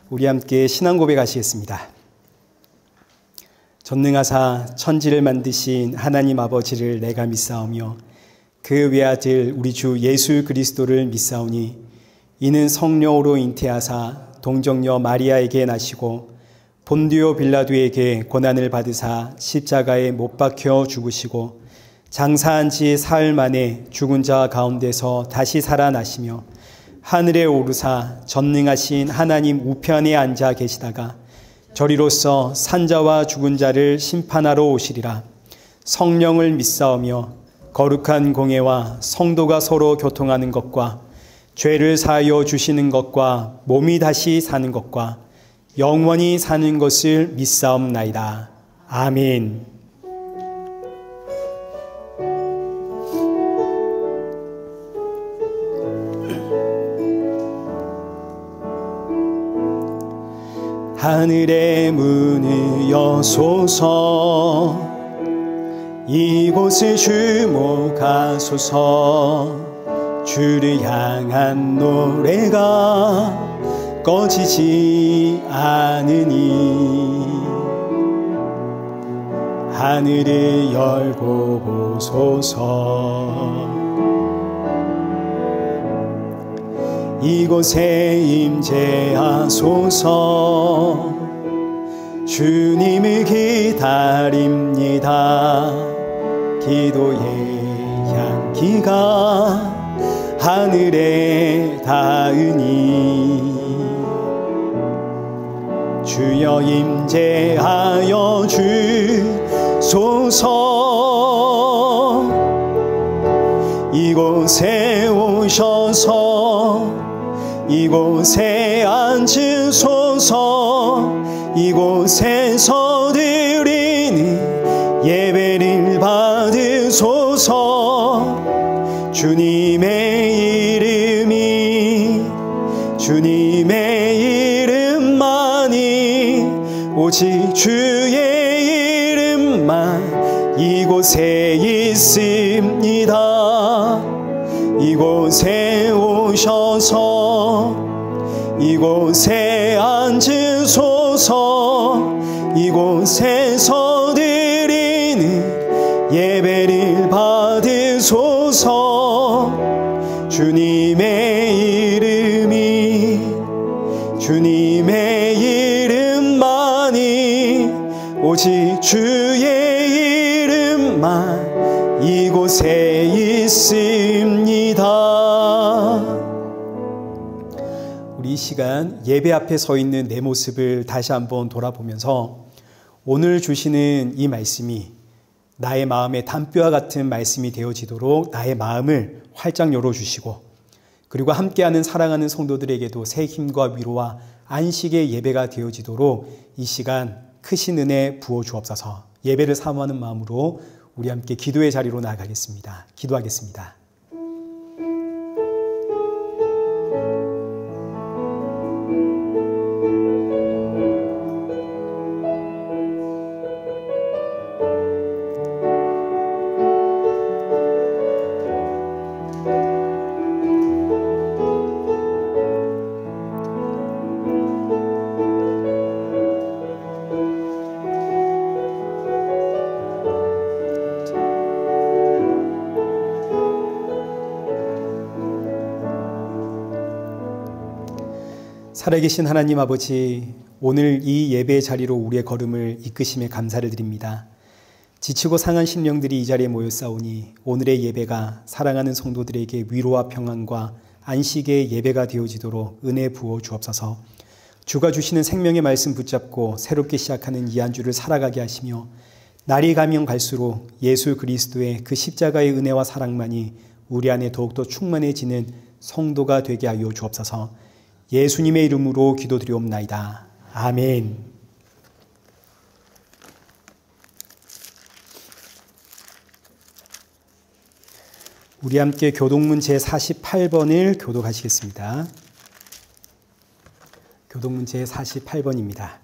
우리 함께 신앙 고백하시겠습니다. 전능하사 천지를 만드신 하나님 아버지를 내가 믿사오며 그 외아들 우리 주 예수 그리스도를 믿사오니 이는 성령으로 잉태하사 동정녀 마리아에게 나시고 본디오 빌라도에게 고난을 받으사 십자가에 못 박혀 죽으시고 장사한 지 사흘 만에 죽은 자 가운데서 다시 살아나시며 하늘에 오르사 전능하신 하나님 우편에 앉아 계시다가 저리로서 산자와 죽은 자를 심판하러 오시리라. 성령을 믿사오며 거룩한 공회와 성도가 서로 교통하는 것과 죄를 사하여 주시는 것과 몸이 다시 사는 것과 영원히 사는 것을 믿사옵나이다. 아멘. 하늘의 문을 여소서 이곳을 주목하소서 주를 향한 노래가 꺼지지 않으니 하늘을 열고 보소서 이곳에 임재하소서 주님을 기다립니다. 기도의 향기가 하늘에 닿으니 주여 임재하여 주소서 이곳에 오셔서 이곳에 앉으소서 이곳에서 드리는 예배를 받으소서 주님의 이름만이 오직 주의 이름만 이곳에 있습니다. 이곳에 오셔서 이곳에 앉으소서 이곳에서 드리는 예배를 받으소서 주님의 이름만이 오직 주의 이름만 이곳에 있습니다. 우리 이 시간 예배 앞에 서 있는 내 모습을 다시 한번 돌아보면서 오늘 주시는 이 말씀이 나의 마음의 담벼와 같은 말씀이 되어지도록 나의 마음을 활짝 열어주시고 그리고 함께하는 사랑하는 성도들에게도 새 힘과 위로와 안식의 예배가 되어지도록 이 시간 크신 은혜 부어주옵소서. 예배를 사모하는 마음으로 우리 함께 기도의 자리로 나아가겠습니다. 기도하겠습니다. 살아계신 하나님 아버지, 오늘 이 예배의 자리로 우리의 걸음을 이끄심에 감사를 드립니다. 지치고 상한 심령들이 이 자리에 모였사오니 오늘의 예배가 사랑하는 성도들에게 위로와 평안과 안식의 예배가 되어지도록 은혜 부어 주옵소서. 주가 주시는 생명의 말씀 붙잡고 새롭게 시작하는 이 한 주를 살아가게 하시며 날이 가면 갈수록 예수 그리스도의 그 십자가의 은혜와 사랑만이 우리 안에 더욱더 충만해지는 성도가 되게 하여 주옵소서. 예수님의 이름으로 기도드리옵나이다. 아멘. 우리 함께 교독문 제48번을 교독하시겠습니다. 교독문 제48번입니다.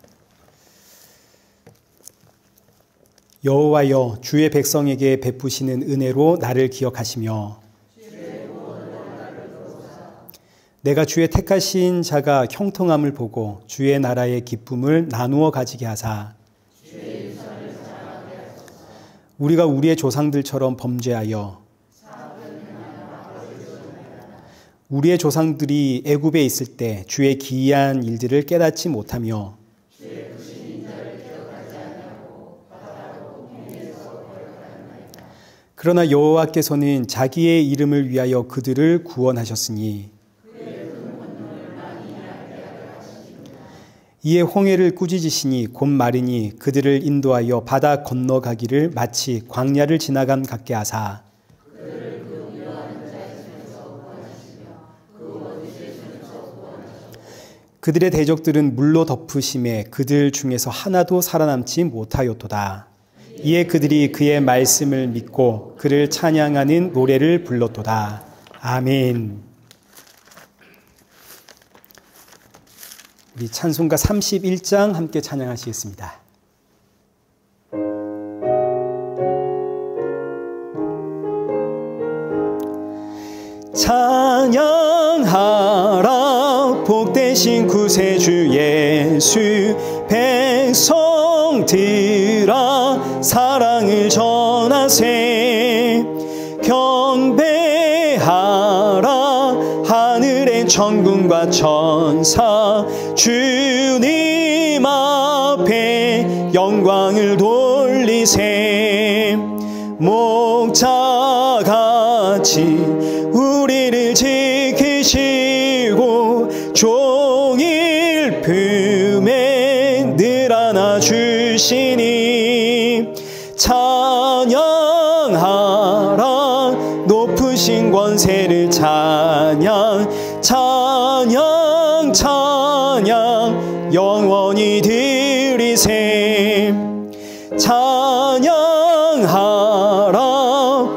여호와여, 주의 백성에게 베푸시는 은혜로 나를 기억하시며 내가 주의 택하신 자가 형통함을 보고 주의 나라의 기쁨을 나누어 가지게 하사 우리가 우리의 조상들처럼 범죄하여 우리의 조상들이 애굽에 있을 때 주의 기이한 일들을 깨닫지 못하며 그러나 여호와께서는 자기의 이름을 위하여 그들을 구원하셨으니 이에 홍해를 꾸짖으시니 곧 마르니 그들을 인도하여 바다 건너가기를 마치 광야를 지나감 같게 하사 그들의 대적들은 물로 덮으심에 그들 중에서 하나도 살아남지 못하였도다. 이에 그들이 그의 말씀을 믿고 그를 찬양하는 노래를 불렀도다. 아멘. 우리 찬송가 31장 함께 찬양하시겠습니다. 찬양하라 복되신 구세주 예수 백성들아 사랑을 전하세 경배하라 하늘의 천군과 천사 주님 앞에 영광을 돌리세 목자같이 우리를 지키시고 종일 품에 늘 안아주시니 찬양하라 높으신 권세를 찬양 찬양 찬양 영원히 드리세 찬양하라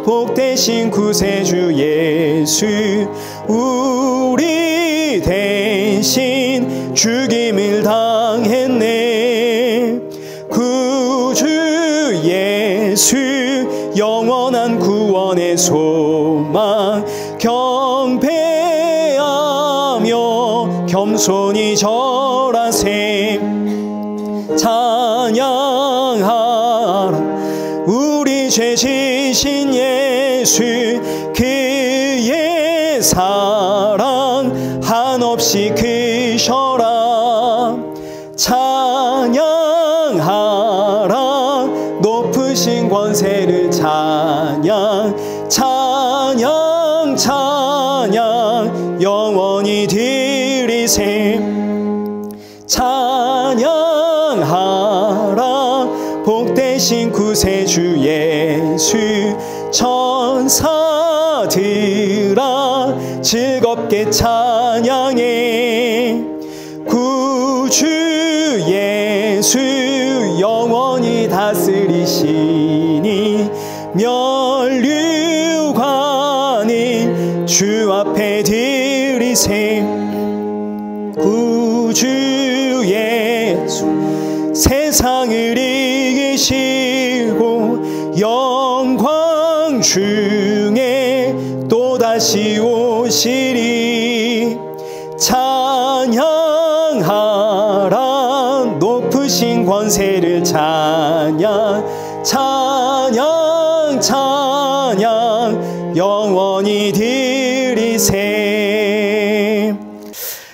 복되신 구세주 예수 우리 대신 죽임을 당했네 구주 예수 영원한 구원의 소망 경배하며 겸손히 절하세 찬양하라 우리 죄 지신 예수 그의 사랑 한없이 크셔라 찬양하라 높으신 권세를 찬양 찬양 찬양 영원히 드리세 찬양하라 복되신 구세주 예수 천사들아 즐겁게 찬양해 구주 예수 영원히 다스리시니 면류관이 주 앞에 드리세 구주 예수 세상을 이기시고 영광 중에 또다시 오시리 찬양하라 높으신 권세를 찬양 찬양 찬양 영원히 드리세.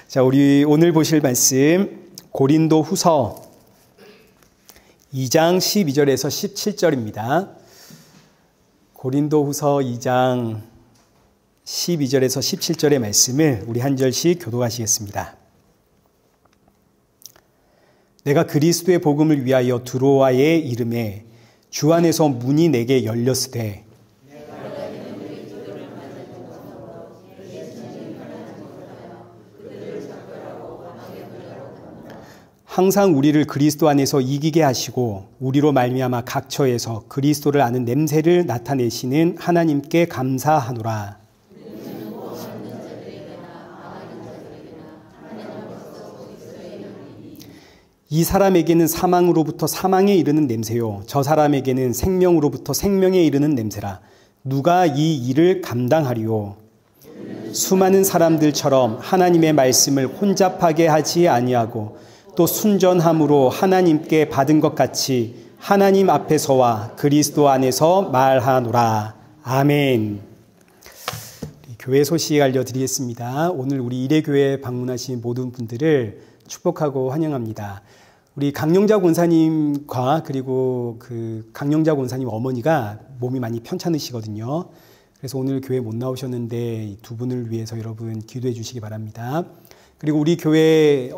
자, 우리 오늘 보실 말씀 고린도 후서 2장 12절에서 17절입니다. 고린도 후서 2장 12절에서 17절의 말씀을 우리 한 절씩 교독하시겠습니다. 내가 그리스도의 복음을 위하여 두로아의 이름에 주 안에서 문이 내게 열렸으되 항상 우리를 그리스도 안에서 이기게 하시고 우리로 말미암아 각처에서 그리스도를 아는 냄새를 나타내시는 하나님께 감사하노라. 이 사람에게는 사망으로부터 사망에 이르는 냄새요 저 사람에게는 생명으로부터 생명에 이르는 냄새라. 누가 이 일을 감당하리요? 수많은 사람들처럼 하나님의 말씀을 혼잡하게 하지 아니하고 또 순전함으로 하나님께 받은 것 같이 하나님 앞에서와 그리스도 안에서 말하노라. 아멘. 교회 소식 알려드리겠습니다. 오늘 우리 이레교회 방문하신 모든 분들을 축복하고 환영합니다. 우리 강영자 권사님과 그리고 그 강영자 권사님 어머니가 몸이 많이 편찮으시거든요. 그래서 오늘 교회 못 나오셨는데 이 두 분을 위해서 여러분 기도해 주시기 바랍니다. 그리고 우리 교회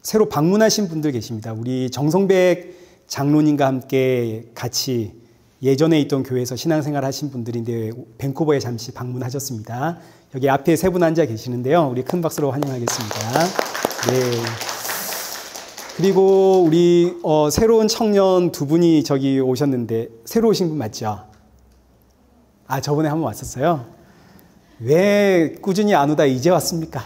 새로 방문하신 분들 계십니다. 우리 정성백 장로님과 함께 같이 예전에 있던 교회에서 신앙생활 하신 분들인데 밴쿠버에 잠시 방문하셨습니다. 여기 앞에 세 분 앉아 계시는데요. 우리 큰 박수로 환영하겠습니다. 네. 그리고 우리 새로운 청년 두 분이 저기 오셨는데 새로 오신 분 맞죠? 아, 저번에 한번 왔었어요? 왜 꾸준히 안 오다 이제 왔습니까?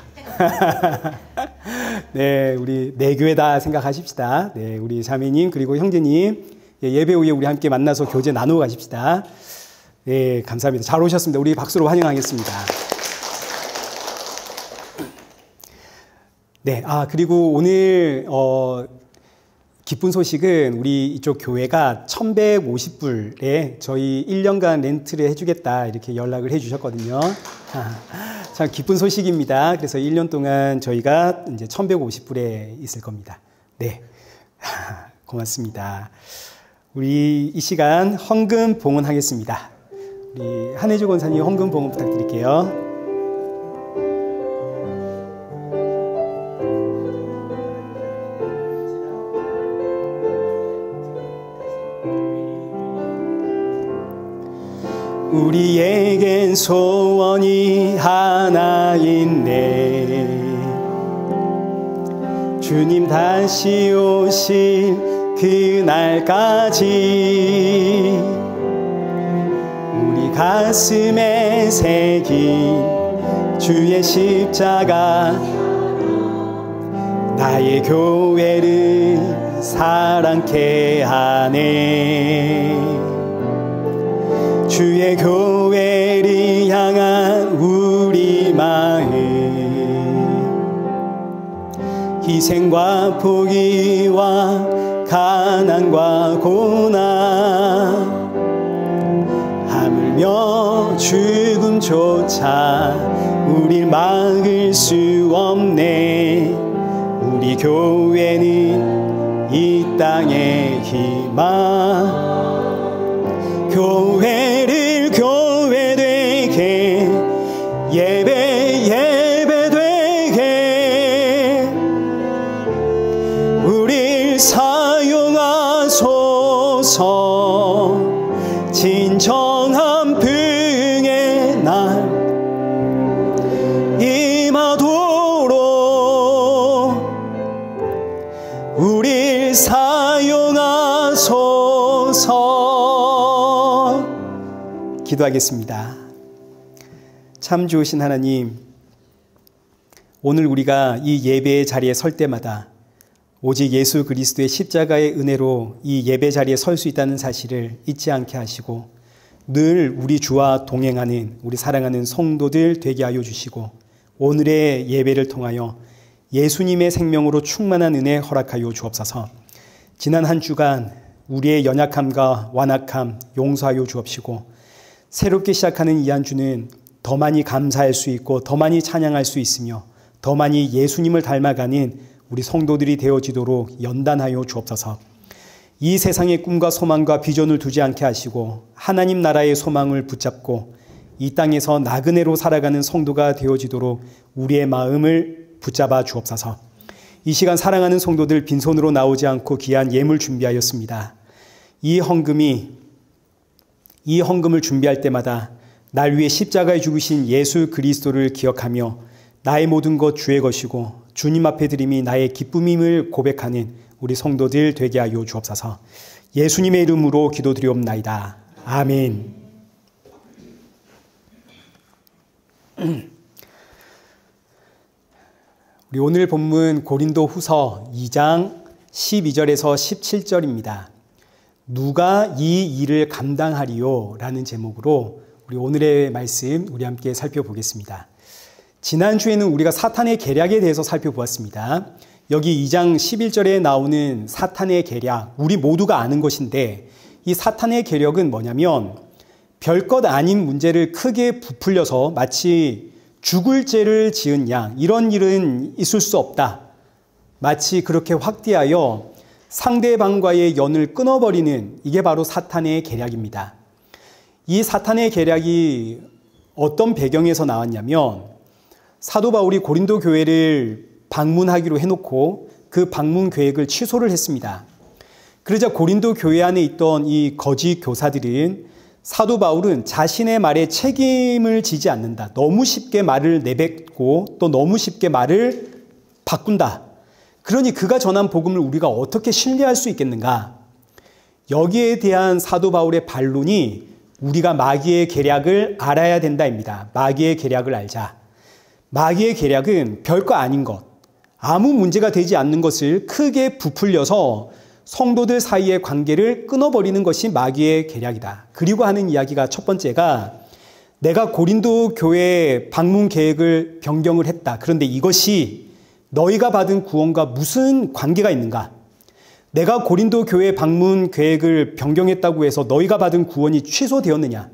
네, 우리 내 교회다 생각하십시다. 네, 우리 자매님 그리고 형제님 예배 후에 우리 함께 만나서 교제 나누어 가십시다. 네, 감사합니다. 잘 오셨습니다. 우리 박수로 환영하겠습니다. 네, 그리고 오늘 기쁜 소식은 우리 이쪽 교회가 1,150불에 저희 1년간 렌트를 해주겠다 이렇게 연락을 해주셨거든요. 참 기쁜 소식입니다. 그래서 1년 동안 저희가 이제 1,150불에 있을 겁니다. 네, 고맙습니다. 우리 이 시간 헌금 봉헌하겠습니다. 우리 한혜주 권사님 헌금 봉헌 부탁드릴게요. 우리에겐 소원이 하나 있네. 주님 다시 오실 그날까지 우리 가슴에 새긴 주의 십자가 나의 교회를 사랑케 하네. 주의 교회를 향한 우리 마음 희생과 포기와 가난과 고난 하물며 죽음조차 우릴 막을 수 없네. 우리 교회는 이 땅의 희망 교회를 교회되게 예배되게 우릴 사용하소서. 진정한 평의 날 임하도록 우릴 사용하소서. 기도하겠습니다. 참 좋으신 하나님, 오늘 우리가 이 예배의 자리에 설 때마다 오직 예수 그리스도의 십자가의 은혜로 이 예배 자리에 설 수 있다는 사실을 잊지 않게 하시고 늘 우리 주와 동행하는 우리 사랑하는 성도들 되게 하여 주시고 오늘의 예배를 통하여 예수님의 생명으로 충만한 은혜 허락하여 주옵소서. 지난 한 주간 우리의 연약함과 완악함 용서하여 주옵시고 새롭게 시작하는 이 한 주는 더 많이 감사할 수 있고 더 많이 찬양할 수 있으며 더 많이 예수님을 닮아가는 우리 성도들이 되어지도록 연단하여 주옵소서. 이 세상의 꿈과 소망과 비전을 두지 않게 하시고 하나님 나라의 소망을 붙잡고 이 땅에서 나그네로 살아가는 성도가 되어지도록 우리의 마음을 붙잡아 주옵소서. 이 시간 사랑하는 성도들 빈손으로 나오지 않고 귀한 예물 준비하였습니다. 이 헌금을 준비할 때마다 날 위해 십자가에 죽으신 예수 그리스도를 기억하며 나의 모든 것 주의 것이고 주님 앞에 드림이 나의 기쁨임을 고백하는 우리 성도들 되게 하여 주옵소서. 예수님의 이름으로 기도드리옵나이다. 아멘. 우리 오늘 본문 고린도 후서 2장 12절에서 17절입니다. 누가 이 일을 감당하리요? 라는 제목으로 우리 오늘의 말씀 우리 함께 살펴보겠습니다. 지난주에는 우리가 사탄의 계략에 대해서 살펴보았습니다. 여기 2장 11절에 나오는 사탄의 계략, 우리 모두가 아는 것인데 이 사탄의 계략은 뭐냐면 별것 아닌 문제를 크게 부풀려서 마치 죽을 죄를 지은 양, 이런 일은 있을 수 없다. 마치 그렇게 확대하여 상대방과의 연을 끊어버리는, 이게 바로 사탄의 계략입니다. 이 사탄의 계략이 어떤 배경에서 나왔냐면 사도 바울이 고린도 교회를 방문하기로 해놓고 그 방문 계획을 취소를 했습니다. 그러자 고린도 교회 안에 있던 이 거짓 교사들은 사도 바울은 자신의 말에 책임을 지지 않는다. 너무 쉽게 말을 내뱉고 또 너무 쉽게 말을 바꾼다. 그러니 그가 전한 복음을 우리가 어떻게 신뢰할 수 있겠는가? 여기에 대한 사도 바울의 반론이 우리가 마귀의 계략을 알아야 된다입니다. 마귀의 계략을 알자. 마귀의 계략은 별거 아닌 것, 아무 문제가 되지 않는 것을 크게 부풀려서 성도들 사이의 관계를 끊어버리는 것이 마귀의 계략이다. 그리고 하는 이야기가 첫 번째가 내가 고린도 교회 방문 계획을 변경을 했다. 그런데 이것이 너희가 받은 구원과 무슨 관계가 있는가? 내가 고린도 교회 방문 계획을 변경했다고 해서 너희가 받은 구원이 취소되었느냐?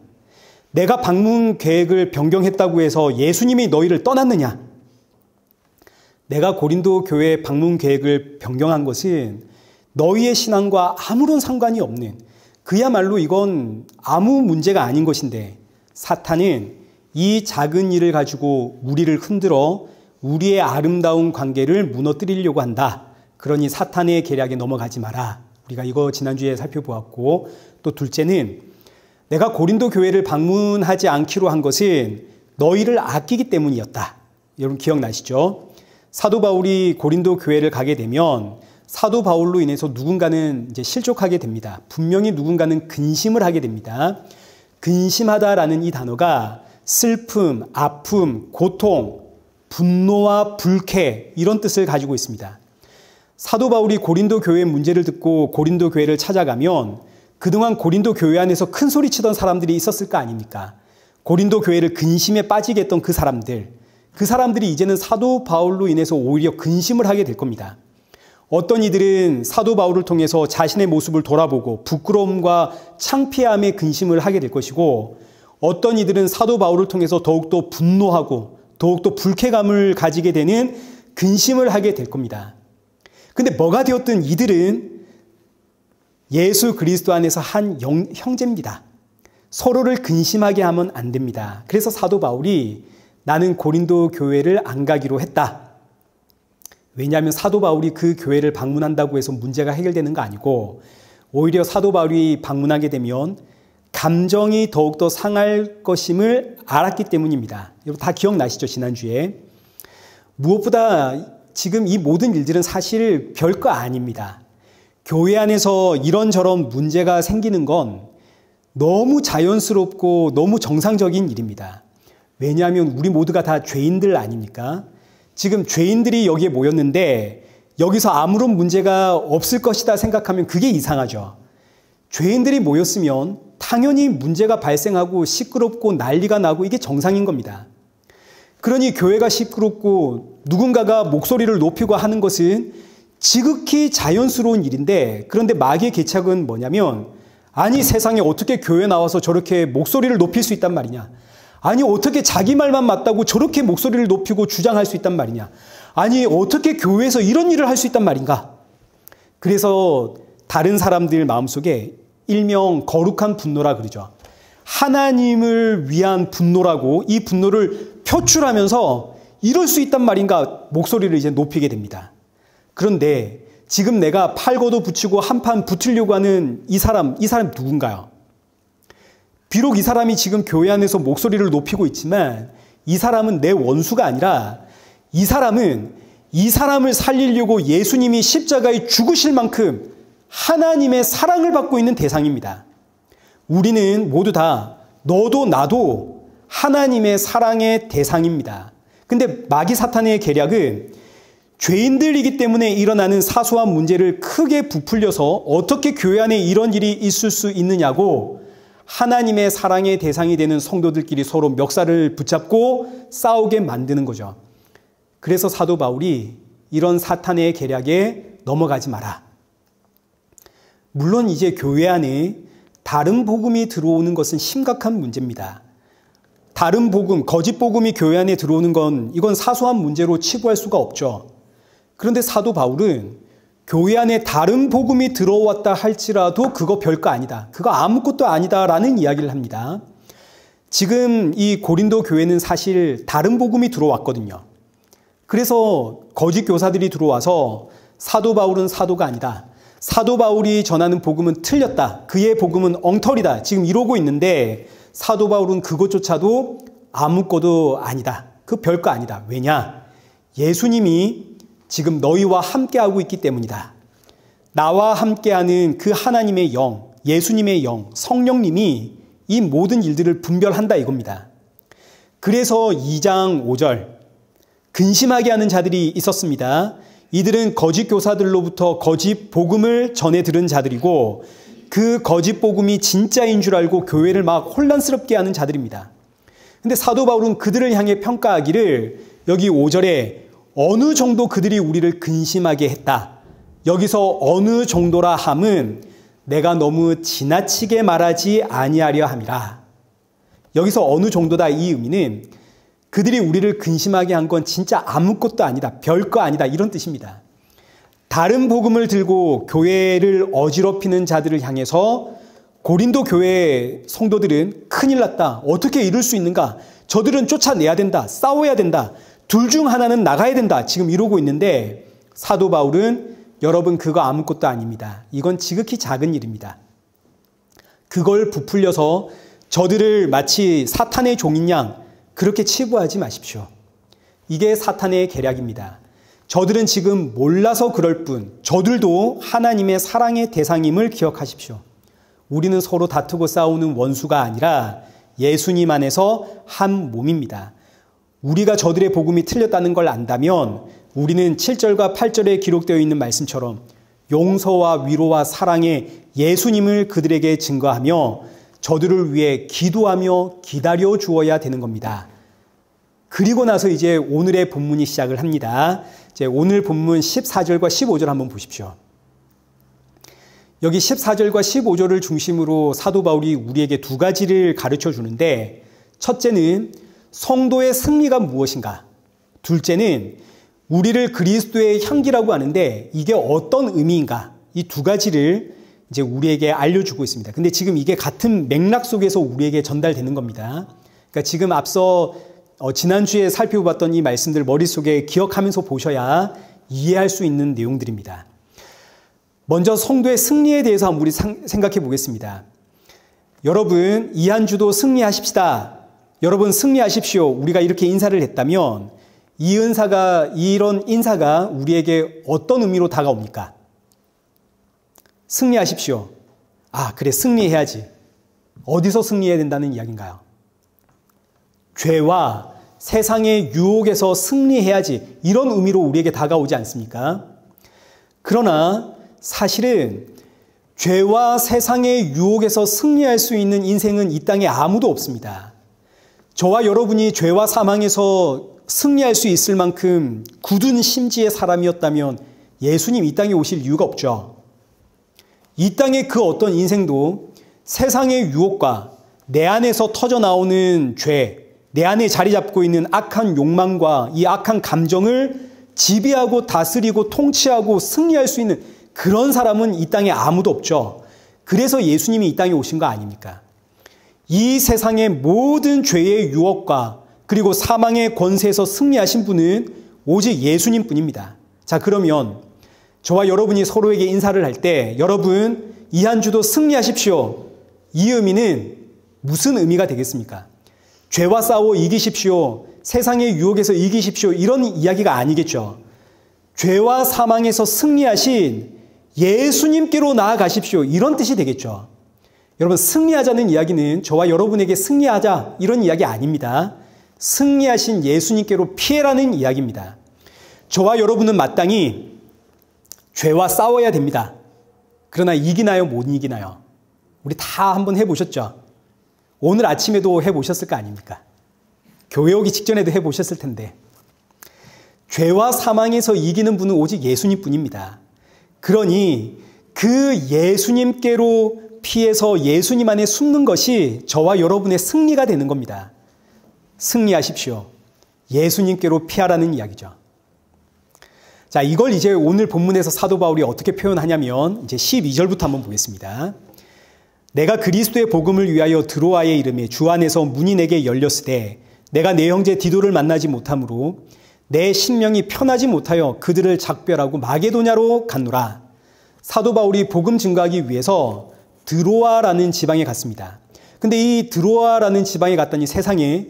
내가 방문 계획을 변경했다고 해서 예수님이 너희를 떠났느냐? 내가 고린도 교회 방문 계획을 변경한 것은 너희의 신앙과 아무런 상관이 없는, 그야말로 이건 아무 문제가 아닌 것인데 사탄은 이 작은 일을 가지고 우리를 흔들어 우리의 아름다운 관계를 무너뜨리려고 한다. 그러니 사탄의 계략에 넘어가지 마라. 우리가 이거 지난주에 살펴보았고, 또 둘째는 내가 고린도 교회를 방문하지 않기로 한 것은 너희를 아끼기 때문이었다. 여러분 기억나시죠? 사도 바울이 고린도 교회를 가게 되면 사도 바울로 인해서 누군가는 이제 실족하게 됩니다. 분명히 누군가는 근심을 하게 됩니다. 근심하다라는 이 단어가 슬픔, 아픔, 고통, 분노와 불쾌 이런 뜻을 가지고 있습니다. 사도 바울이 고린도 교회의 문제를 듣고 고린도 교회를 찾아가면 그동안 고린도 교회 안에서 큰 소리 치던 사람들이 있었을 거 아닙니까? 고린도 교회를 근심에 빠지게 했던 그 사람들이 이제는 사도 바울로 인해서 오히려 근심을 하게 될 겁니다. 어떤 이들은 사도 바울을 통해서 자신의 모습을 돌아보고 부끄러움과 창피함에 근심을 하게 될 것이고, 어떤 이들은 사도 바울을 통해서 더욱더 분노하고 더욱더 불쾌감을 가지게 되는 근심을 하게 될 겁니다. 근데 뭐가 되었든 이들은 예수 그리스도 안에서 한 형제입니다. 서로를 근심하게 하면 안 됩니다. 그래서 사도 바울이 나는 고린도 교회를 안 가기로 했다. 왜냐하면 사도 바울이 그 교회를 방문한다고 해서 문제가 해결되는 거 아니고 오히려 사도 바울이 방문하게 되면 감정이 더욱더 상할 것임을 알았기 때문입니다. 여러분 다 기억나시죠? 지난주에. 무엇보다 지금 이 모든 일들은 사실 별거 아닙니다. 교회 안에서 이런저런 문제가 생기는 건 너무 자연스럽고 너무 정상적인 일입니다. 왜냐하면 우리 모두가 다 죄인들 아닙니까? 지금 죄인들이 여기에 모였는데 여기서 아무런 문제가 없을 것이다 생각하면 그게 이상하죠. 죄인들이 모였으면 당연히 문제가 발생하고 시끄럽고 난리가 나고 이게 정상인 겁니다. 그러니 교회가 시끄럽고 누군가가 목소리를 높이고 하는 것은 지극히 자연스러운 일인데, 그런데 마귀의 계책은 뭐냐면 아니 세상에 어떻게 교회 나와서 저렇게 목소리를 높일 수 있단 말이냐. 아니 어떻게 자기 말만 맞다고 저렇게 목소리를 높이고 주장할 수 있단 말이냐. 아니 어떻게 교회에서 이런 일을 할 수 있단 말인가. 그래서 다른 사람들 마음속에 일명 거룩한 분노라 그러죠. 하나님을 위한 분노라고 이 분노를 표출하면서 이럴 수 있단 말인가 목소리를 이제 높이게 됩니다. 그런데 지금 내가 팔고도 붙이고 한판 붙으려고 하는 이 사람 누군가요? 비록 이 사람이 지금 교회 안에서 목소리를 높이고 있지만 이 사람은 내 원수가 아니라 이 사람은 이 사람을 살리려고 예수님이 십자가에 죽으실 만큼 하나님의 사랑을 받고 있는 대상입니다. 우리는 모두 다 너도 나도 하나님의 사랑의 대상입니다. 근데 마귀 사탄의 계략은 죄인들이기 때문에 일어나는 사소한 문제를 크게 부풀려서 어떻게 교회 안에 이런 일이 있을 수 있느냐고 하나님의 사랑의 대상이 되는 성도들끼리 서로 멱살을 붙잡고 싸우게 만드는 거죠. 그래서 사도 바울이 이런 사탄의 계략에 넘어가지 마라. 물론 이제 교회 안에 다른 복음이 들어오는 것은 심각한 문제입니다. 다른 복음, 거짓 복음이 교회 안에 들어오는 건 이건 사소한 문제로 치부할 수가 없죠. 그런데 사도 바울은 교회 안에 다른 복음이 들어왔다 할지라도 그거 별거 아니다. 그거 아무것도 아니다라는 이야기를 합니다. 지금 이 고린도 교회는 사실 다른 복음이 들어왔거든요. 그래서 거짓 교사들이 들어와서 사도 바울은 사도가 아니다. 사도 바울이 전하는 복음은 틀렸다. 그의 복음은 엉터리다. 지금 이러고 있는데 사도 바울은 그것조차도 아무것도 아니다. 그 별거 아니다. 왜냐? 예수님이 지금 너희와 함께하고 있기 때문이다. 나와 함께하는 그 하나님의 영, 예수님의 영, 성령님이 이 모든 일들을 분별한다 이겁니다. 그래서 2장 5절 근심하게 하는 자들이 있었습니다. 이들은 거짓 교사들로부터 거짓 복음을 전해 들은 자들이고 그 거짓 복음이 진짜인 줄 알고 교회를 막 혼란스럽게 하는 자들입니다. 근데 사도 바울은 그들을 향해 평가하기를 여기 5절에 어느 정도 그들이 우리를 근심하게 했다. 여기서 어느 정도라 함은 내가 너무 지나치게 말하지 아니하려 함이라. 여기서 어느 정도다 이 의미는 그들이 우리를 근심하게 한 건 진짜 아무것도 아니다. 별거 아니다. 이런 뜻입니다. 다른 복음을 들고 교회를 어지럽히는 자들을 향해서 고린도 교회 성도들은 큰일 났다. 어떻게 이럴 수 있는가? 저들은 쫓아내야 된다. 싸워야 된다. 둘 중 하나는 나가야 된다. 지금 이러고 있는데 사도 바울은 여러분 그거 아무것도 아닙니다. 이건 지극히 작은 일입니다. 그걸 부풀려서 저들을 마치 사탄의 종인 양 그렇게 치부하지 마십시오. 이게 사탄의 계략입니다. 저들은 지금 몰라서 그럴 뿐 저들도 하나님의 사랑의 대상임을 기억하십시오. 우리는 서로 다투고 싸우는 원수가 아니라 예수님 안에서 한 몸입니다. 우리가 저들의 복음이 틀렸다는 걸 안다면 우리는 7절과 8절에 기록되어 있는 말씀처럼 용서와 위로와 사랑의 예수님을 그들에게 증거하며 저들을 위해 기도하며 기다려 주어야 되는 겁니다. 그리고 나서 이제 오늘의 본문이 시작을 합니다. 이제 오늘 본문 14절과 15절 한번 보십시오. 여기 14절과 15절을 중심으로 사도 바울이 우리에게 두 가지를 가르쳐 주는데 첫째는 성도의 승리가 무엇인가? 둘째는 우리를 그리스도의 향기라고 하는데 이게 어떤 의미인가? 이 두 가지를 이제 우리에게 알려주고 있습니다. 근데 지금 이게 같은 맥락 속에서 우리에게 전달되는 겁니다. 그러니까 지금 앞서 지난주에 살펴봤던 이 말씀들 머릿속에 기억하면서 보셔야 이해할 수 있는 내용들입니다. 먼저 성도의 승리에 대해서 한번 우리 생각해 보겠습니다. 여러분, 이 한 주도 승리하십시다. 여러분 승리하십시오. 우리가 이렇게 인사를 했다면 이런 인사가 우리에게 어떤 의미로 다가옵니까? 승리하십시오. 아, 그래, 승리해야지. 어디서 승리해야 된다는 이야기인가요? 죄와 세상의 유혹에서 승리해야지. 이런 의미로 우리에게 다가오지 않습니까? 그러나 사실은 죄와 세상의 유혹에서 승리할 수 있는 인생은 이 땅에 아무도 없습니다. 저와 여러분이 죄와 사망에서 승리할 수 있을 만큼 굳은 심지의 사람이었다면 예수님 이 땅에 오실 이유가 없죠. 이 땅의 그 어떤 인생도 세상의 유혹과 내 안에서 터져나오는 죄, 내 안에 자리 잡고 있는 악한 욕망과 이 악한 감정을 지배하고 다스리고 통치하고 승리할 수 있는 그런 사람은 이 땅에 아무도 없죠. 그래서 예수님이 이 땅에 오신 거 아닙니까? 이 세상의 모든 죄의 유혹과 그리고 사망의 권세에서 승리하신 분은 오직 예수님 뿐입니다. 자, 그러면 저와 여러분이 서로에게 인사를 할 때 여러분 이 한 주도 승리하십시오. 이 의미는 무슨 의미가 되겠습니까? 죄와 싸워 이기십시오. 세상의 유혹에서 이기십시오. 이런 이야기가 아니겠죠. 죄와 사망에서 승리하신 예수님께로 나아가십시오. 이런 뜻이 되겠죠. 여러분 승리하자는 이야기는 저와 여러분에게 승리하자 이런 이야기 아닙니다. 승리하신 예수님께로 피해라는 이야기입니다. 저와 여러분은 마땅히 죄와 싸워야 됩니다. 그러나 이기나요? 못 이기나요? 우리 다 한번 해보셨죠? 오늘 아침에도 해보셨을 거 아닙니까? 교회 오기 직전에도 해보셨을 텐데. 죄와 사망에서 이기는 분은 오직 예수님 뿐입니다. 그러니 그 예수님께로 피해서 예수님 안에 숨는 것이 저와 여러분의 승리가 되는 겁니다. 승리하십시오. 예수님께로 피하라는 이야기죠. 자, 이걸 이제 오늘 본문에서 사도 바울이 어떻게 표현하냐면 이제 12절부터 한번 보겠습니다. 내가 그리스도의 복음을 위하여 드로아에 이르매 주 안에서 문이 내게 열렸으되 내가 내 형제 디도를 만나지 못하므로 내 심령이 편하지 못하여 그들을 작별하고 마게도냐로 갔노라. 사도 바울이 복음 증거하기 위해서 드로아라는 지방에 갔습니다. 근데 이 드로아라는 지방에 갔더니 세상에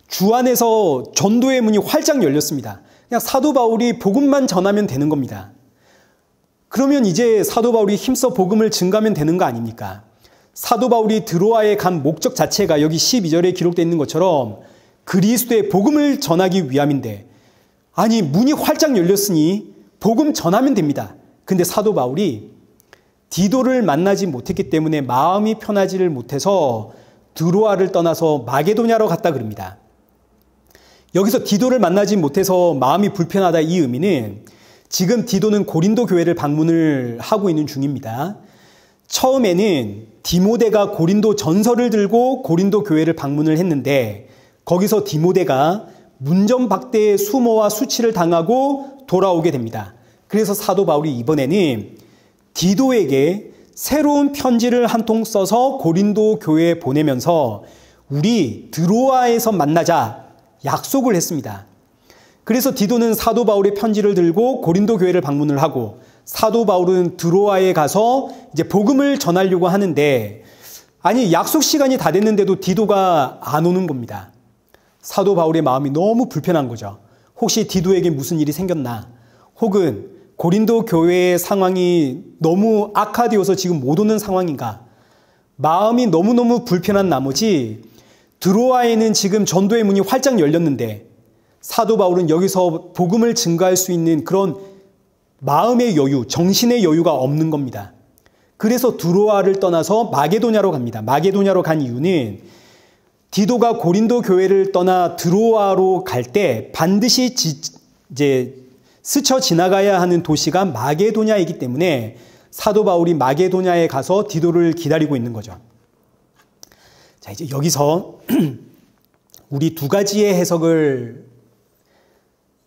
주 안에서 전도의 문이 활짝 열렸습니다. 그냥 사도 바울이 복음만 전하면 되는 겁니다. 그러면 이제 사도 바울이 힘써 복음을 증가하면 되는 거 아닙니까? 사도 바울이 드로아에 간 목적 자체가 여기 12절에 기록되어 있는 것처럼 그리스도의 복음을 전하기 위함인데, 아니 문이 활짝 열렸으니 복음 전하면 됩니다. 근데 사도 바울이 디도를 만나지 못했기 때문에 마음이 편하지를 못해서 드로아를 떠나서 마게도냐로 갔다 그럽니다. 여기서 디도를 만나지 못해서 마음이 불편하다, 이 의미는 지금 디도는 고린도 교회를 방문을 하고 있는 중입니다. 처음에는 디모데가 고린도 전서를 들고 고린도 교회를 방문을 했는데 거기서 디모데가 문전박대의 수모와 수치를 당하고 돌아오게 됩니다. 그래서 사도 바울이 이번에는 디도에게 새로운 편지를 한 통 써서 고린도 교회에 보내면서 우리 드로아에서 만나자 약속을 했습니다. 그래서 디도는 사도 바울의 편지를 들고 고린도 교회를 방문을 하고 사도 바울은 드로아에 가서 이제 복음을 전하려고 하는데, 아니 약속 시간이 다 됐는데도 디도가 안 오는 겁니다. 사도 바울의 마음이 너무 불편한 거죠. 혹시 디도에게 무슨 일이 생겼나? 혹은 고린도 교회의 상황이 너무 악화되어서 지금 못 오는 상황인가? 마음이 너무너무 불편한 나머지 드로아에는 지금 전도의 문이 활짝 열렸는데 사도 바울은 여기서 복음을 증거할 수 있는 그런 마음의 여유, 정신의 여유가 없는 겁니다. 그래서 드로아를 떠나서 마게도냐로 갑니다. 마게도냐로 간 이유는 디도가 고린도 교회를 떠나 드로아로 갈 때 반드시 이제 스쳐 지나가야 하는 도시가 마게도냐이기 때문에 사도 바울이 마게도냐에 가서 디도를 기다리고 있는 거죠. 자, 이제 여기서 우리 두 가지의 해석을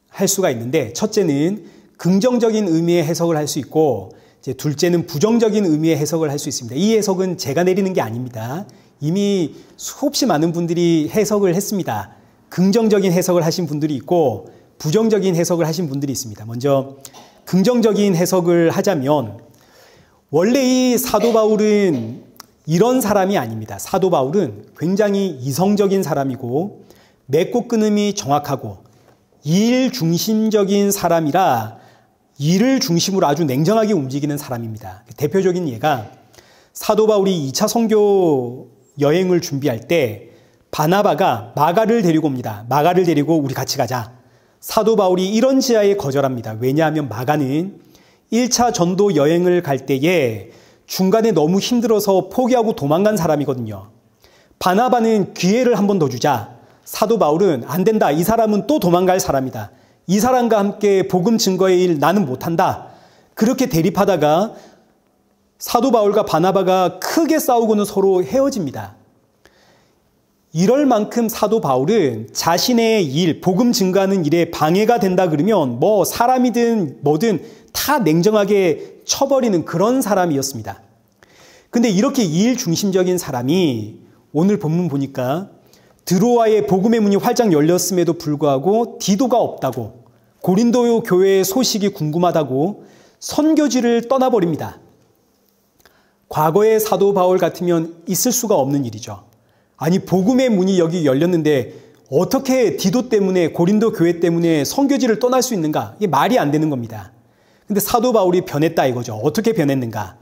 할 수가 있는데, 첫째는 긍정적인 의미의 해석을 할 수 있고, 이제 둘째는 부정적인 의미의 해석을 할 수 있습니다. 이 해석은 제가 내리는 게 아닙니다. 이미 수없이 많은 분들이 해석을 했습니다. 긍정적인 해석을 하신 분들이 있고 부정적인 해석을 하신 분들이 있습니다. 먼저 긍정적인 해석을 하자면, 원래 이 사도 바울은 이런 사람이 아닙니다. 사도 바울은 굉장히 이성적인 사람이고 맺고 끊음이 정확하고 일 중심적인 사람이라 일을 중심으로 아주 냉정하게 움직이는 사람입니다. 대표적인 예가 사도 바울이 2차 선교 여행을 준비할 때 바나바가 마가를 데리고 옵니다. 마가를 데리고 우리 같이 가자. 사도 바울이 이런 지하에 거절합니다. 왜냐하면 마가는 1차 전도 여행을 갈 때에 중간에 너무 힘들어서 포기하고 도망간 사람이거든요. 바나바는 기회를 한 번 더 주자. 사도 바울은 안 된다. 이 사람은 또 도망갈 사람이다. 이 사람과 함께 복음 증거의 일 나는 못한다. 그렇게 대립하다가 사도 바울과 바나바가 크게 싸우고는 서로 헤어집니다. 이럴 만큼 사도 바울은 자신의 일, 복음 증거하는 일에 방해가 된다 그러면 뭐 사람이든 뭐든 다 냉정하게 쳐버리는 그런 사람이었습니다. 근데 이렇게 일 중심적인 사람이 오늘 본문 보니까 드로아의 복음의 문이 활짝 열렸음에도 불구하고 디도가 없다고, 고린도 교회의 소식이 궁금하다고 선교지를 떠나버립니다. 과거의 사도 바울 같으면 있을 수가 없는 일이죠. 아니 복음의 문이 여기 열렸는데 어떻게 디도 때문에, 고린도 교회 때문에 선교지를 떠날 수 있는가? 이게 말이 안 되는 겁니다. 근데 사도 바울이 변했다 이거죠. 어떻게 변했는가?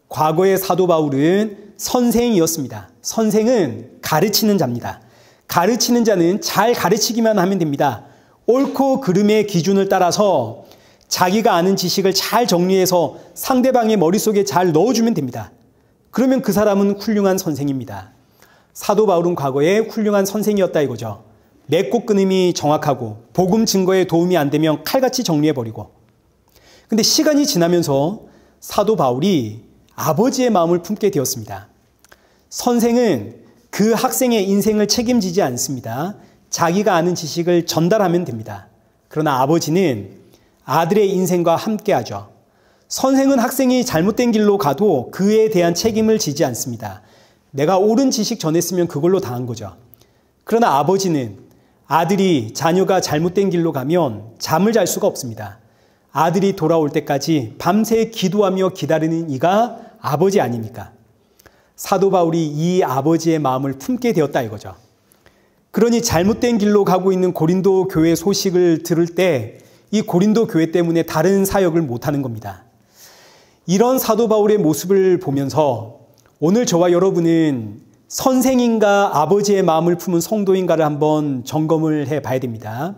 과거의 사도 바울은 선생이었습니다. 선생은 가르치는 자입니다. 가르치는 자는 잘 가르치기만 하면 됩니다. 옳고 그름의 기준을 따라서 자기가 아는 지식을 잘 정리해서 상대방의 머릿속에 잘 넣어주면 됩니다. 그러면 그 사람은 훌륭한 선생입니다. 사도 바울은 과거에 훌륭한 선생이었다 이거죠. 맺고 끊음이 정확하고 복음 증거에 도움이 안 되면 칼같이 정리해버리고. 근데 시간이 지나면서 사도 바울이 아버지의 마음을 품게 되었습니다. 선생은 그 학생의 인생을 책임지지 않습니다. 자기가 아는 지식을 전달하면 됩니다. 그러나 아버지는 아들의 인생과 함께하죠. 선생은 학생이 잘못된 길로 가도 그에 대한 책임을 지지 않습니다. 내가 옳은 지식 전했으면 그걸로 다 한 거죠. 그러나 아버지는 아들이 자녀가 잘못된 길로 가면 잠을 잘 수가 없습니다. 아들이 돌아올 때까지 밤새 기도하며 기다리는 이가 아버지 아닙니까? 사도 바울이 이 아버지의 마음을 품게 되었다 이거죠. 그러니 잘못된 길로 가고 있는 고린도 교회 소식을 들을 때 이 고린도 교회 때문에 다른 사역을 못하는 겁니다. 이런 사도 바울의 모습을 보면서 오늘 저와 여러분은 선생인가 아버지의 마음을 품은 성도인가를 한번 점검을 해봐야 됩니다.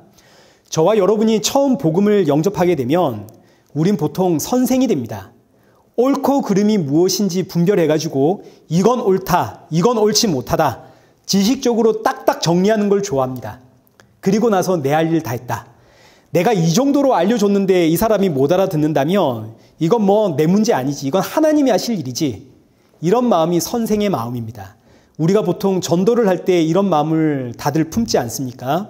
저와 여러분이 처음 복음을 영접하게 되면 우린 보통 선생이 됩니다. 옳고 그름이 무엇인지 분별해가지고 이건 옳다, 이건 옳지 못하다. 지식적으로 딱딱 정리하는 걸 좋아합니다. 그리고 나서 내 할 일 다 했다. 내가 이 정도로 알려줬는데 이 사람이 못 알아듣는다면 이건 뭐 내 문제 아니지. 이건 하나님이 하실 일이지. 이런 마음이 선생의 마음입니다. 우리가 보통 전도를 할 때 이런 마음을 다들 품지 않습니까?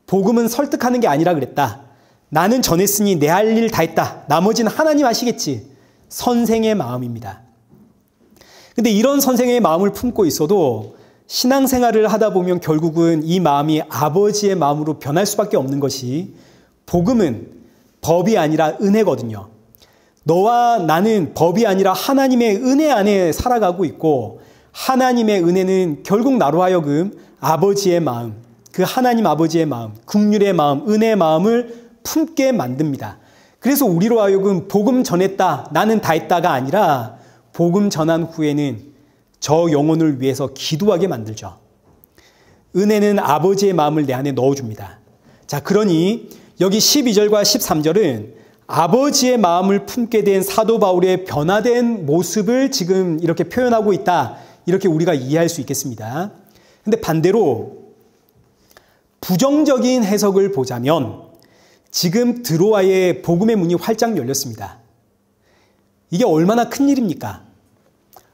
복음은 설득하는 게 아니라 그랬다. 나는 전했으니 내 할 일 다 했다. 나머지는 하나님 하시겠지. 선생의 마음입니다. 근데 이런 선생의 마음을 품고 있어도 신앙생활을 하다 보면 결국은 이 마음이 아버지의 마음으로 변할 수밖에 없는 것이 복음은 법이 아니라 은혜거든요. 너와 나는 법이 아니라 하나님의 은혜 안에 살아가고 있고 하나님의 은혜는 결국 나로 하여금 아버지의 마음, 그 하나님 아버지의 마음, 긍휼의 마음, 은혜의 마음을 품게 만듭니다. 그래서 우리로 하여금 복음 전했다, 나는 다 했다가 아니라 복음 전한 후에는 저 영혼을 위해서 기도하게 만들죠. 은혜는 아버지의 마음을 내 안에 넣어줍니다. 자, 그러니 여기 12절과 13절은 아버지의 마음을 품게 된 사도 바울의 변화된 모습을 지금 이렇게 표현하고 있다. 이렇게 우리가 이해할 수 있겠습니다. 근데 반대로 부정적인 해석을 보자면 지금 드로아의 복음의 문이 활짝 열렸습니다. 이게 얼마나 큰 일입니까?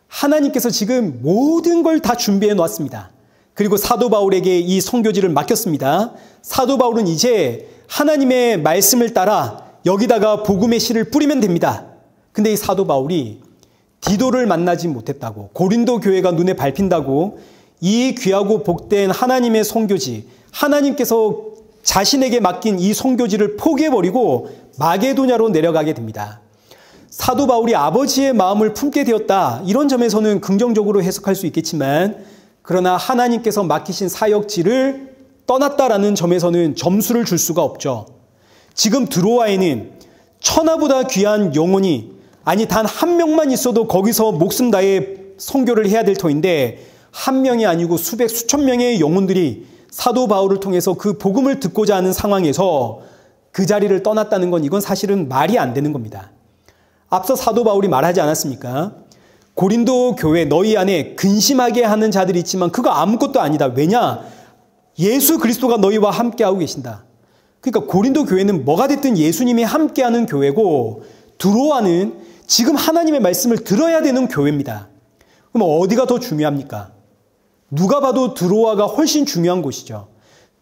하나님께서 지금 모든 걸 다 준비해 놓았습니다. 그리고 사도 바울에게 이 선교지를 맡겼습니다. 사도 바울은 이제 하나님의 말씀을 따라 여기다가 복음의 씨를 뿌리면 됩니다. 근데 이 사도 바울이 디도를 만나지 못했다고, 고린도 교회가 눈에 밟힌다고 이 귀하고 복된 하나님의 선교지, 하나님께서 자신에게 맡긴 이 선교지를 포기해버리고 마게도냐로 내려가게 됩니다. 사도 바울이 아버지의 마음을 품게 되었다. 이런 점에서는 긍정적으로 해석할 수 있겠지만 그러나 하나님께서 맡기신 사역지를 떠났다라는 점에서는 점수를 줄 수가 없죠. 지금 드로아에는 천하보다 귀한 영혼이 아니 단 한 명만 있어도 거기서 목숨 다해 선교를 해야 될 터인데 한 명이 아니고 수백 수천 명의 영혼들이 사도 바울을 통해서 그 복음을 듣고자 하는 상황에서 그 자리를 떠났다는 건 이건 사실은 말이 안 되는 겁니다. 앞서 사도 바울이 말하지 않았습니까? 고린도 교회 너희 안에 근심하게 하는 자들이 있지만 그거 아무것도 아니다. 왜냐? 예수 그리스도가 너희와 함께하고 계신다. 그러니까 고린도 교회는 뭐가 됐든 예수님이 함께하는 교회고 드로아는 지금 하나님의 말씀을 들어야 되는 교회입니다. 그럼 어디가 더 중요합니까? 누가 봐도 드로아가 훨씬 중요한 곳이죠.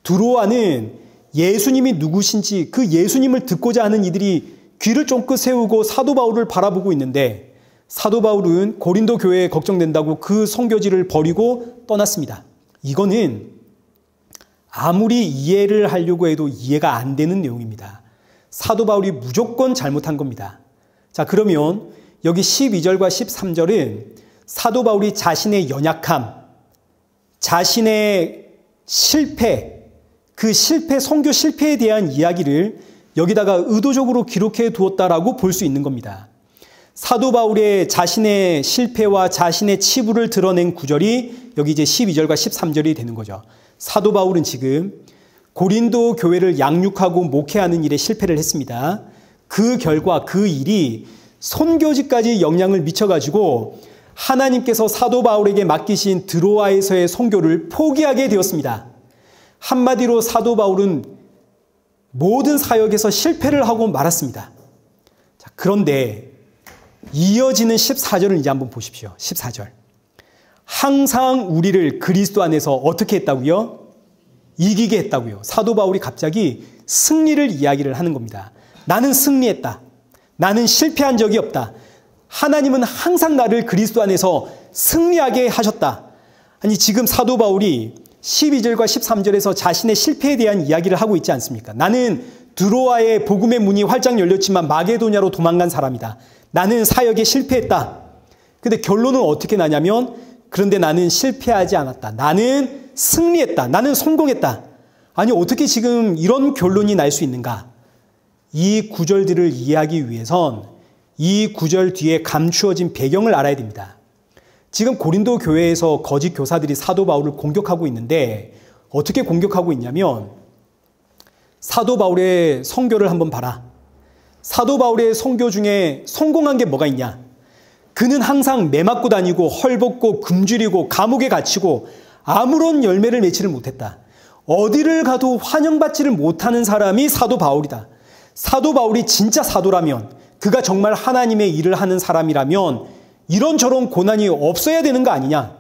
드로아는 예수님이 누구신지 그 예수님을 듣고자 하는 이들이 귀를 쫑긋 세우고 사도 바울을 바라보고 있는데 사도 바울은 고린도 교회에 걱정된다고 그 선교지를 버리고 떠났습니다. 이거는 아무리 이해를 하려고 해도 이해가 안 되는 내용입니다. 사도 바울이 무조건 잘못한 겁니다. 자, 그러면 여기 12절과 13절은 사도 바울이 자신의 연약함, 자신의 실패, 그 실패, 선교 실패에 대한 이야기를 여기다가 의도적으로 기록해 두었다라고 볼 수 있는 겁니다. 사도 바울의 자신의 실패와 자신의 치부를 드러낸 구절이 여기 이제 12절과 13절이 되는 거죠. 사도 바울은 지금 고린도 교회를 양육하고 목회하는 일에 실패를 했습니다. 그 결과 그 일이 선교지까지 영향을 미쳐가지고 하나님께서 사도 바울에게 맡기신 드로아에서의 선교를 포기하게 되었습니다. 한마디로 사도 바울은 모든 사역에서 실패를 하고 말았습니다. 자, 그런데 이어지는 14절을 이제 한번 보십시오. 14절. 항상 우리를 그리스도 안에서 어떻게 했다고요? 이기게 했다고요. 사도 바울이 갑자기 승리를 이야기를 하는 겁니다. 나는 승리했다. 나는 실패한 적이 없다. 하나님은 항상 나를 그리스도 안에서 승리하게 하셨다. 아니, 지금 사도 바울이 12절과 13절에서 자신의 실패에 대한 이야기를 하고 있지 않습니까? 나는 드로아의 복음의 문이 활짝 열렸지만 마게도냐로 도망간 사람이다. 나는 사역에 실패했다. 근데 결론은 어떻게 나냐면, 그런데 나는 실패하지 않았다. 나는 승리했다. 나는 성공했다. 아니, 어떻게 지금 이런 결론이 날 수 있는가? 이 구절들을 이해하기 위해선 이 구절 뒤에 감추어진 배경을 알아야 됩니다. 지금 고린도 교회에서 거짓 교사들이 사도 바울을 공격하고 있는데, 어떻게 공격하고 있냐면, 사도 바울의 선교를 한번 봐라. 사도 바울의 선교 중에 성공한 게 뭐가 있냐? 그는 항상 매 맞고 다니고 헐벗고 굶주리고 감옥에 갇히고 아무런 열매를 맺지를 못했다. 어디를 가도 환영받지를 못하는 사람이 사도 바울이다. 사도 바울이 진짜 사도라면, 그가 정말 하나님의 일을 하는 사람이라면 이런저런 고난이 없어야 되는 거 아니냐?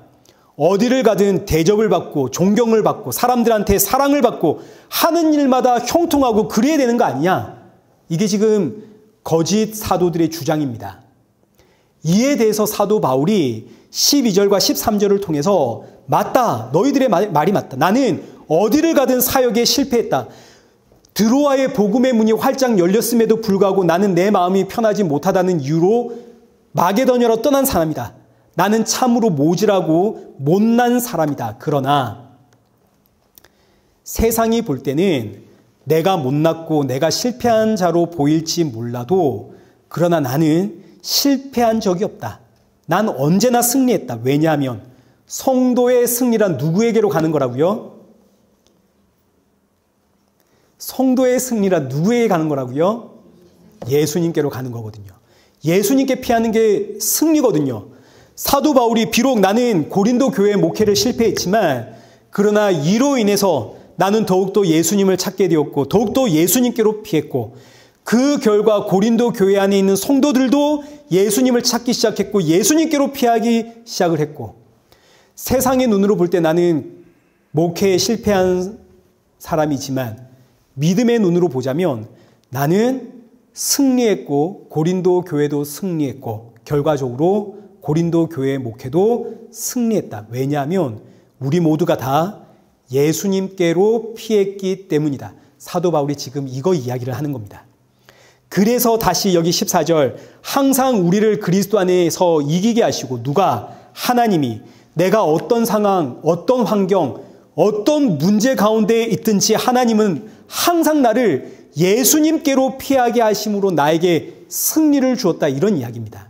어디를 가든 대접을 받고 존경을 받고 사람들한테 사랑을 받고 하는 일마다 형통하고 그래야 되는 거 아니냐? 이게 지금 거짓 사도들의 주장입니다. 이에 대해서 사도 바울이 12절과 13절을 통해서 맞다. 너희들의 말이 맞다. 나는 어디를 가든 사역에 실패했다. 드로아의 복음의 문이 활짝 열렸음에도 불구하고 나는 내 마음이 편하지 못하다는 이유로 마게도냐로 떠난 사람이다. 나는 참으로 모질하고 못난 사람이다. 그러나 세상이 볼 때는 내가 못났고 내가 실패한 자로 보일지 몰라도, 그러나 나는 실패한 적이 없다. 난 언제나 승리했다. 왜냐하면 성도의 승리란 누구에게로 가는 거라고요? 성도의 승리란 누구에게 가는 거라고요? 예수님께로 가는 거거든요. 예수님께 피하는 게 승리거든요. 사도 바울이 비록 나는 고린도 교회 목회를 실패했지만, 그러나 이로 인해서 나는 더욱더 예수님을 찾게 되었고 더욱더 예수님께로 피했고, 그 결과 고린도 교회 안에 있는 성도들도 예수님을 찾기 시작했고 예수님께로 피하기 시작을 했고, 세상의 눈으로 볼 때 나는 목회에 실패한 사람이지만 믿음의 눈으로 보자면 나는 승리했고 고린도 교회도 승리했고 결과적으로 고린도 교회 목회도 승리했다. 왜냐하면 우리 모두가 다 예수님께로 피했기 때문이다. 사도 바울이 지금 이거 이야기를 하는 겁니다. 그래서 다시 여기 14절, 항상 우리를 그리스도 안에서 이기게 하시고, 누가? 하나님이. 내가 어떤 상황, 어떤 환경, 어떤 문제 가운데 있든지 하나님은 항상 나를 예수님께로 피하게 하심으로 나에게 승리를 주었다. 이런 이야기입니다.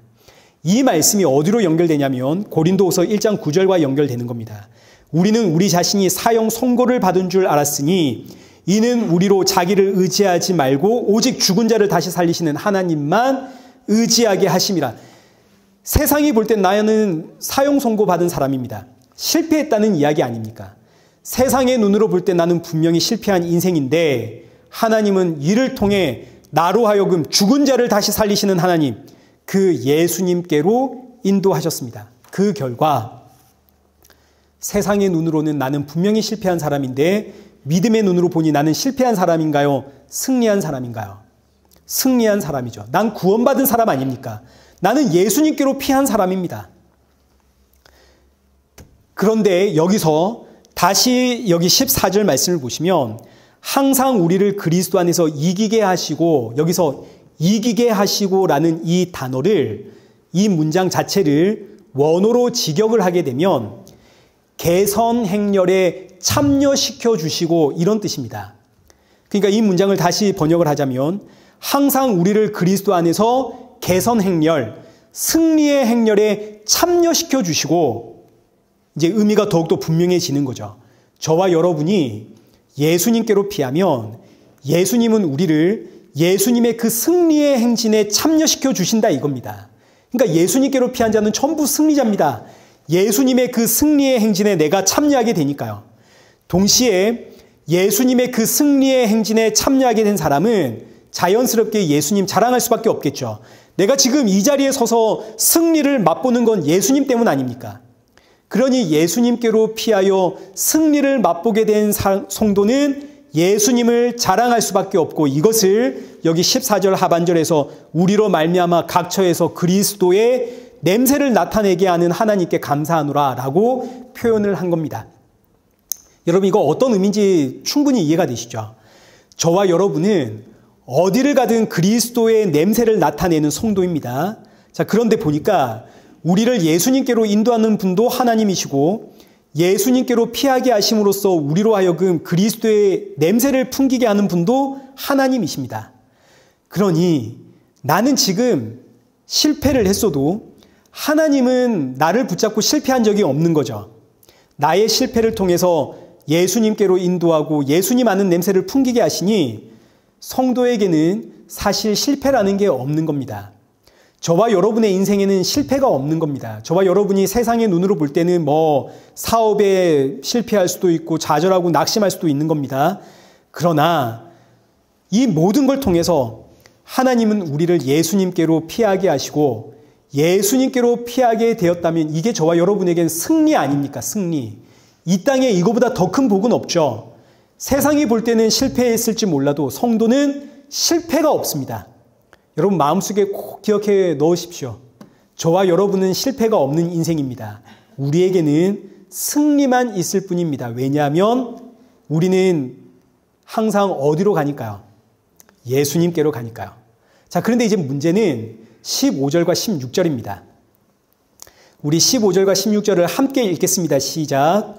이 말씀이 어디로 연결되냐면 고린도후서 1장 9절과 연결되는 겁니다. 우리는 우리 자신이 사형 선고를 받은 줄 알았으니 이는 우리로 자기를 의지하지 말고 오직 죽은 자를 다시 살리시는 하나님만 의지하게 하심이라. 세상이 볼 땐 나는 사형 선고 받은 사람입니다. 실패했다는 이야기 아닙니까? 세상의 눈으로 볼 때 나는 분명히 실패한 인생인데, 하나님은 이를 통해 나로 하여금 죽은 자를 다시 살리시는 하나님, 그 예수님께로 인도하셨습니다. 그 결과 세상의 눈으로는 나는 분명히 실패한 사람인데, 믿음의 눈으로 보니 나는 실패한 사람인가요? 승리한 사람인가요? 승리한 사람이죠. 난 구원받은 사람 아닙니까? 나는 예수님께로 피한 사람입니다. 그런데 여기서 다시 여기 14절 말씀을 보시면 항상 우리를 그리스도 안에서 이기게 하시고, 여기서 이기게 하시고라는 이 단어를, 이 문장 자체를 원어로 직역을 하게 되면 개선 행렬에 참여시켜 주시고, 이런 뜻입니다. 그러니까 이 문장을 다시 번역을 하자면 항상 우리를 그리스도 안에서 개선 행렬, 승리의 행렬에 참여시켜 주시고, 이제 의미가 더욱더 분명해지는 거죠. 저와 여러분이 예수님께로 피하면 예수님은 우리를 예수님의 그 승리의 행진에 참여시켜 주신다 이겁니다. 그러니까 예수님께로 피한 자는 전부 승리자입니다. 예수님의 그 승리의 행진에 내가 참여하게 되니까요. 동시에 예수님의 그 승리의 행진에 참여하게 된 사람은 자연스럽게 예수님 자랑할 수밖에 없겠죠. 내가 지금 이 자리에 서서 승리를 맛보는 건 예수님 때문 아닙니까? 그러니 예수님께로 피하여 승리를 맛보게 된 성도는 예수님을 자랑할 수밖에 없고, 이것을 여기 14절 하반절에서 우리로 말미암아 각처에서 그리스도의 냄새를 나타내게 하는 하나님께 감사하노라 라고 표현을 한 겁니다. 여러분, 이거 어떤 의미인지 충분히 이해가 되시죠? 저와 여러분은 어디를 가든 그리스도의 냄새를 나타내는 성도입니다. 자, 그런데 보니까 우리를 예수님께로 인도하는 분도 하나님이시고, 예수님께로 피하게 하심으로써 우리로 하여금 그리스도의 냄새를 풍기게 하는 분도 하나님이십니다. 그러니 나는 지금 실패를 했어도 하나님은 나를 붙잡고 실패한 적이 없는 거죠. 나의 실패를 통해서 예수님께로 인도하고 예수님 아는 냄새를 풍기게 하시니 성도에게는 사실 실패라는 게 없는 겁니다. 저와 여러분의 인생에는 실패가 없는 겁니다. 저와 여러분이 세상의 눈으로 볼 때는 사업에 실패할 수도 있고 좌절하고 낙심할 수도 있는 겁니다. 그러나 이 모든 걸 통해서 하나님은 우리를 예수님께로 피하게 하시고, 예수님께로 피하게 되었다면 이게 저와 여러분에게는 승리 아닙니까? 승리. 이 땅에 이거보다 더 큰 복은 없죠. 세상이 볼 때는 실패했을지 몰라도 성도는 실패가 없습니다. 여러분 마음속에 꼭 기억해 넣으십시오. 저와 여러분은 실패가 없는 인생입니다. 우리에게는 승리만 있을 뿐입니다. 왜냐하면 우리는 항상 어디로 가니까요? 예수님께로 가니까요. 자, 그런데 이제 문제는 15절과 16절입니다. 우리 15절과 16절을 함께 읽겠습니다. 시작.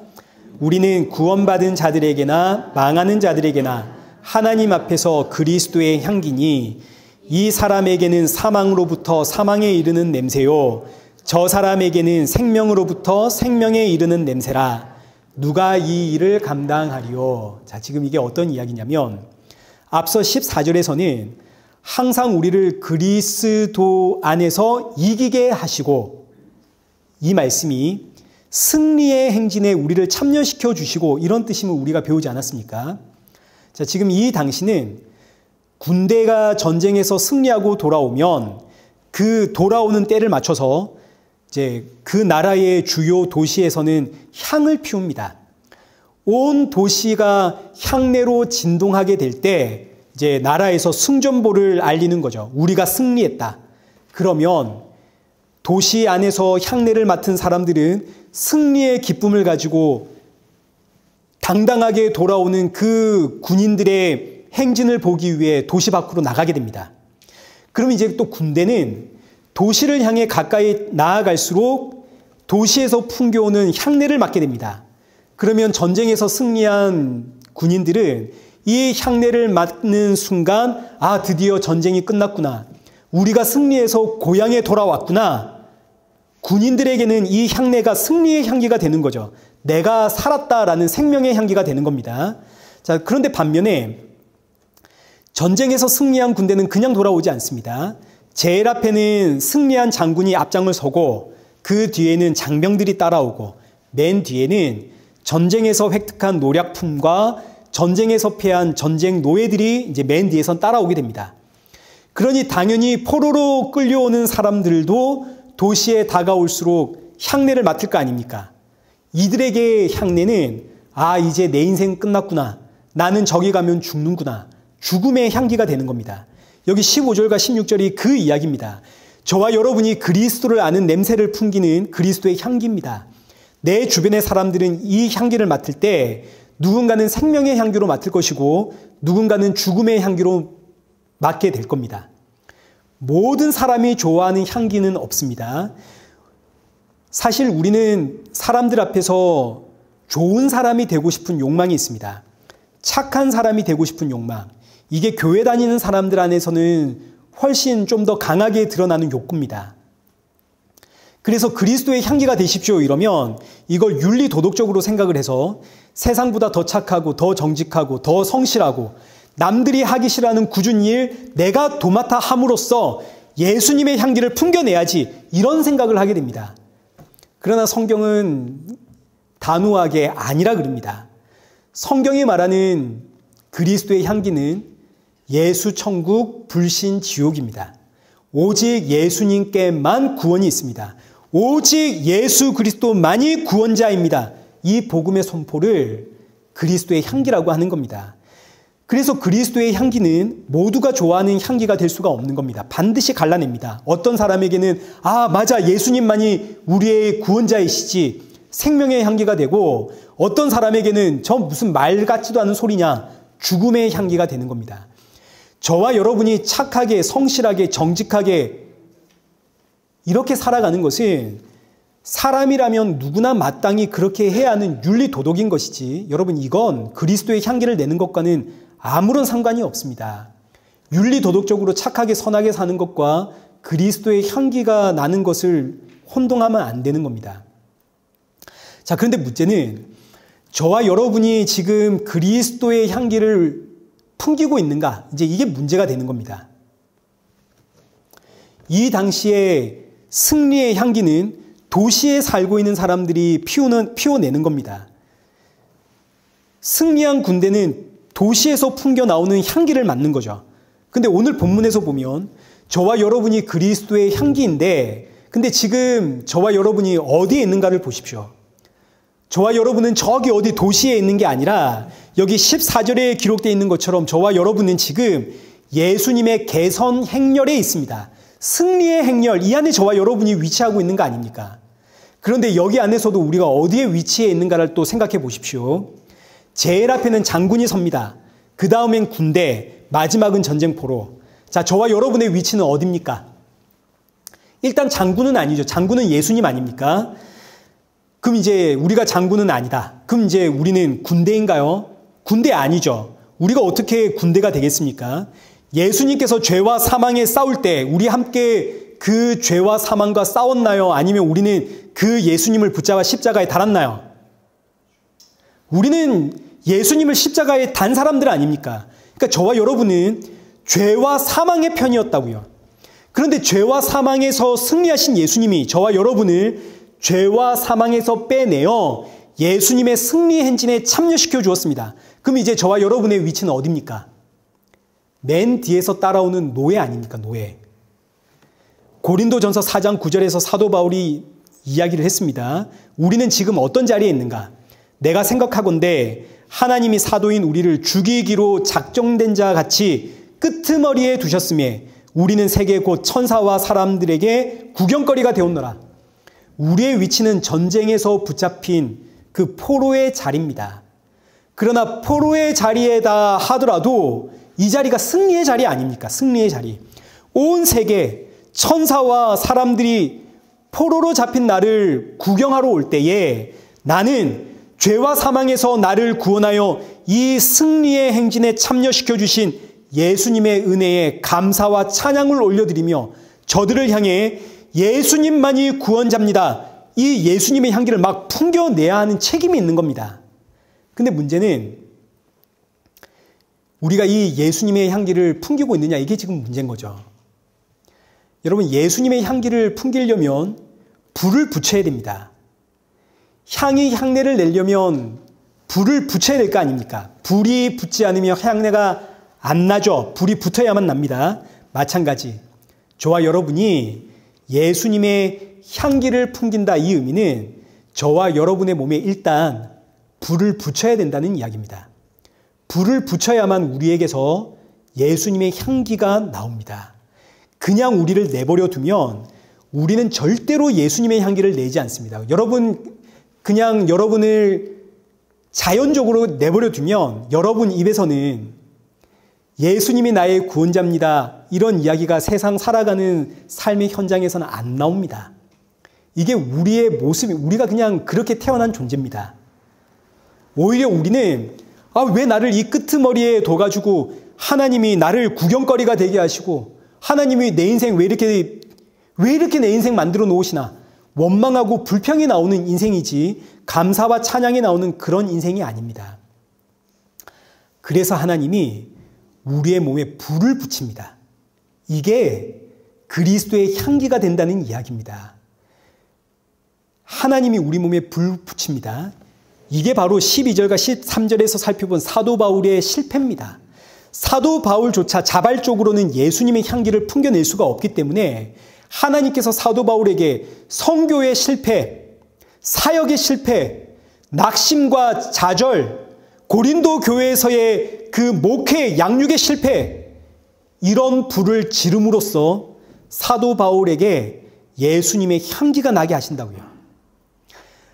우리는 구원받은 자들에게나 망하는 자들에게나 하나님 앞에서 그리스도의 향기니 이 사람에게는 사망으로부터 사망에 이르는 냄새요, 저 사람에게는 생명으로부터 생명에 이르는 냄새라. 누가 이 일을 감당하리요? 자, 지금 이게 어떤 이야기냐면 앞서 14절에서는 항상 우리를 그리스도 안에서 이기게 하시고, 이 말씀이 승리의 행진에 우리를 참여시켜 주시고 이런 뜻임을 우리가 배우지 않았습니까? 자, 지금 이 당시는 군대가 전쟁에서 승리하고 돌아오면 그 돌아오는 때를 맞춰서 이제 그 나라의 주요 도시에서는 향을 피웁니다. 온 도시가 향내로 진동하게 될 때 이제 나라에서 승전보를 알리는 거죠. 우리가 승리했다. 그러면 도시 안에서 향내를 맡은 사람들은 승리의 기쁨을 가지고 당당하게 돌아오는 그 군인들의 행진을 보기 위해 도시 밖으로 나가게 됩니다. 그럼 이제 또 군대는 도시를 향해 가까이 나아갈수록 도시에서 풍겨오는 향내를 맡게 됩니다. 그러면 전쟁에서 승리한 군인들은 이 향내를 맡는 순간, 아, 드디어 전쟁이 끝났구나. 우리가 승리해서 고향에 돌아왔구나. 군인들에게는 이 향내가 승리의 향기가 되는 거죠. 내가 살았다라는 생명의 향기가 되는 겁니다. 자, 그런데 반면에 전쟁에서 승리한 군대는 그냥 돌아오지 않습니다. 제일 앞에는 승리한 장군이 앞장을 서고 그 뒤에는 장병들이 따라오고 맨 뒤에는 전쟁에서 획득한 노략품과 전쟁에서 패한 전쟁 노예들이 이제 맨 뒤에선 따라오게 됩니다. 그러니 당연히 포로로 끌려오는 사람들도 도시에 다가올수록 향내를 맡을 거 아닙니까? 이들에게 향내는, 아, 이제 내 인생 끝났구나. 나는 저기 가면 죽는구나. 죽음의 향기가 되는 겁니다. 여기 15절과 16절이 그 이야기입니다. 저와 여러분이 그리스도를 아는 냄새를 풍기는 그리스도의 향기입니다. 내 주변의 사람들은 이 향기를 맡을 때 누군가는 생명의 향기로 맡을 것이고 누군가는 죽음의 향기로 맡게 될 겁니다. 모든 사람이 좋아하는 향기는 없습니다. 사실 우리는 사람들 앞에서 좋은 사람이 되고 싶은 욕망이 있습니다. 착한 사람이 되고 싶은 욕망. 이게 교회 다니는 사람들 안에서는 훨씬 좀 더 강하게 드러나는 욕구입니다. 그래서 그리스도의 향기가 되십시오 이러면 이걸 윤리 도덕적으로 생각을 해서 세상보다 더 착하고 더 정직하고 더 성실하고 남들이 하기 싫어하는 굳은 일 내가 도맡아 함으로써 예수님의 향기를 풍겨내야지 이런 생각을 하게 됩니다. 그러나 성경은 단호하게 아니라 그럽니다. 성경이 말하는 그리스도의 향기는 예수 천국 불신 지옥입니다. 오직 예수님께만 구원이 있습니다. 오직 예수 그리스도만이 구원자입니다. 이 복음의 선포를 그리스도의 향기라고 하는 겁니다. 그래서 그리스도의 향기는 모두가 좋아하는 향기가 될 수가 없는 겁니다. 반드시 갈라냅니다. 어떤 사람에게는 맞아, 예수님만이 우리의 구원자이시지, 생명의 향기가 되고, 어떤 사람에게는 저 무슨 말 같지도 않은 소리냐, 죽음의 향기가 되는 겁니다. 저와 여러분이 착하게, 성실하게, 정직하게 이렇게 살아가는 것은 사람이라면 누구나 마땅히 그렇게 해야 하는 윤리 도덕인 것이지, 여러분, 이건 그리스도의 향기를 내는 것과는 아무런 상관이 없습니다. 윤리 도덕적으로 착하게 선하게 사는 것과 그리스도의 향기가 나는 것을 혼동하면 안 되는 겁니다. 자, 그런데 문제는 저와 여러분이 지금 그리스도의 향기를 풍기고 있는가? 이제 이게 문제가 되는 겁니다. 이 당시에 승리의 향기는 도시에 살고 있는 사람들이 피워내는 겁니다. 승리한 군대는 도시에서 풍겨 나오는 향기를 맡는 거죠. 근데 오늘 본문에서 보면 저와 여러분이 그리스도의 향기인데, 근데 지금 저와 여러분이 어디에 있는가를 보십시오. 저와 여러분은 저기 어디 도시에 있는 게 아니라 여기 14절에 기록되어 있는 것처럼 저와 여러분은 지금 예수님의 개선 행렬에 있습니다. 승리의 행렬, 이 안에 저와 여러분이 위치하고 있는 거 아닙니까? 그런데 여기 안에서도 우리가 어디에 위치해 있는가를 또 생각해 보십시오. 제일 앞에는 장군이 섭니다. 그 다음엔 군대, 마지막은 전쟁포로. 자, 저와 여러분의 위치는 어디입니까? 일단 장군은 아니죠. 장군은 예수님 아닙니까? 그럼 이제 우리가 장군은 아니다. 그럼 이제 우리는 군대인가요? 군대 아니죠. 우리가 어떻게 군대가 되겠습니까? 예수님께서 죄와 사망에 싸울 때 우리 함께 그 죄와 사망과 싸웠나요? 아니면 우리는 그 예수님을 붙잡아 십자가에 달았나요? 우리는 예수님을 십자가에 단 사람들 아닙니까? 그러니까 저와 여러분은 죄와 사망의 편이었다고요. 그런데 죄와 사망에서 승리하신 예수님이 저와 여러분을 죄와 사망에서 빼내어 예수님의 승리 행진에 참여시켜 주었습니다. 그럼 이제 저와 여러분의 위치는 어디입니까? 맨 뒤에서 따라오는 노예 아닙니까? 노예. 고린도전서 4장 9절에서 사도 바울이 이야기를 했습니다. 우리는 지금 어떤 자리에 있는가? 내가 생각하건대 하나님이 사도인 우리를 죽이기로 작정된 자 같이 끄트머리에 두셨음에 우리는 세계 곧 천사와 사람들에게 구경거리가 되었노라. 우리의 위치는 전쟁에서 붙잡힌 그 포로의 자리입니다. 그러나 포로의 자리에다 하더라도 이 자리가 승리의 자리 아닙니까? 승리의 자리. 온 세계 천사와 사람들이 포로로 잡힌 나를 구경하러 올 때에 나는 죄와 사망에서 나를 구원하여 이 승리의 행진에 참여시켜 주신 예수님의 은혜에 감사와 찬양을 올려드리며 저들을 향해 예수님만이 구원자입니다. 이 예수님의 향기를 막 풍겨내야 하는 책임이 있는 겁니다. 근데 문제는 우리가 이 예수님의 향기를 풍기고 있느냐, 이게 지금 문제인 거죠. 여러분, 예수님의 향기를 풍기려면 불을 붙여야 됩니다. 향이 향내를 내려면 불을 붙여야 될 거 아닙니까? 불이 붙지 않으면 향내가 안 나죠. 불이 붙어야만 납니다. 마찬가지. 저와 여러분이 예수님의 향기를 풍긴다, 이 의미는 저와 여러분의 몸에 일단 불을 붙여야 된다는 이야기입니다. 불을 붙여야만 우리에게서 예수님의 향기가 나옵니다. 그냥 우리를 내버려 두면 우리는 절대로 예수님의 향기를 내지 않습니다. 여러분, 그냥 여러분을 자연적으로 내버려 두면 여러분 입에서는 예수님이 나의 구원자입니다, 이런 이야기가 세상 살아가는 삶의 현장에서는 안 나옵니다. 이게 우리의 모습이, 우리가 그냥 그렇게 태어난 존재입니다. 오히려 우리는 왜 나를 이 끄트머리에 둬가지고 하나님이 나를 구경거리가 되게 하시고 하나님이 내 인생 왜 이렇게 내 인생 만들어 놓으시나, 원망하고 불평이 나오는 인생이지 감사와 찬양이 나오는 그런 인생이 아닙니다. 그래서 하나님이 우리의 몸에 불을 붙입니다. 이게 그리스도의 향기가 된다는 이야기입니다. 하나님이 우리 몸에 불 붙입니다. 이게 바로 12절과 13절에서 살펴본 사도 바울의 실패입니다. 사도 바울조차 자발적으로는 예수님의 향기를 풍겨낼 수가 없기 때문에 하나님께서 사도 바울에게 선교의 실패, 사역의 실패, 낙심과 좌절, 고린도 교회에서의 그 목회, 양육의 실패, 이런 불을 지름으로써 사도 바울에게 예수님의 향기가 나게 하신다고요.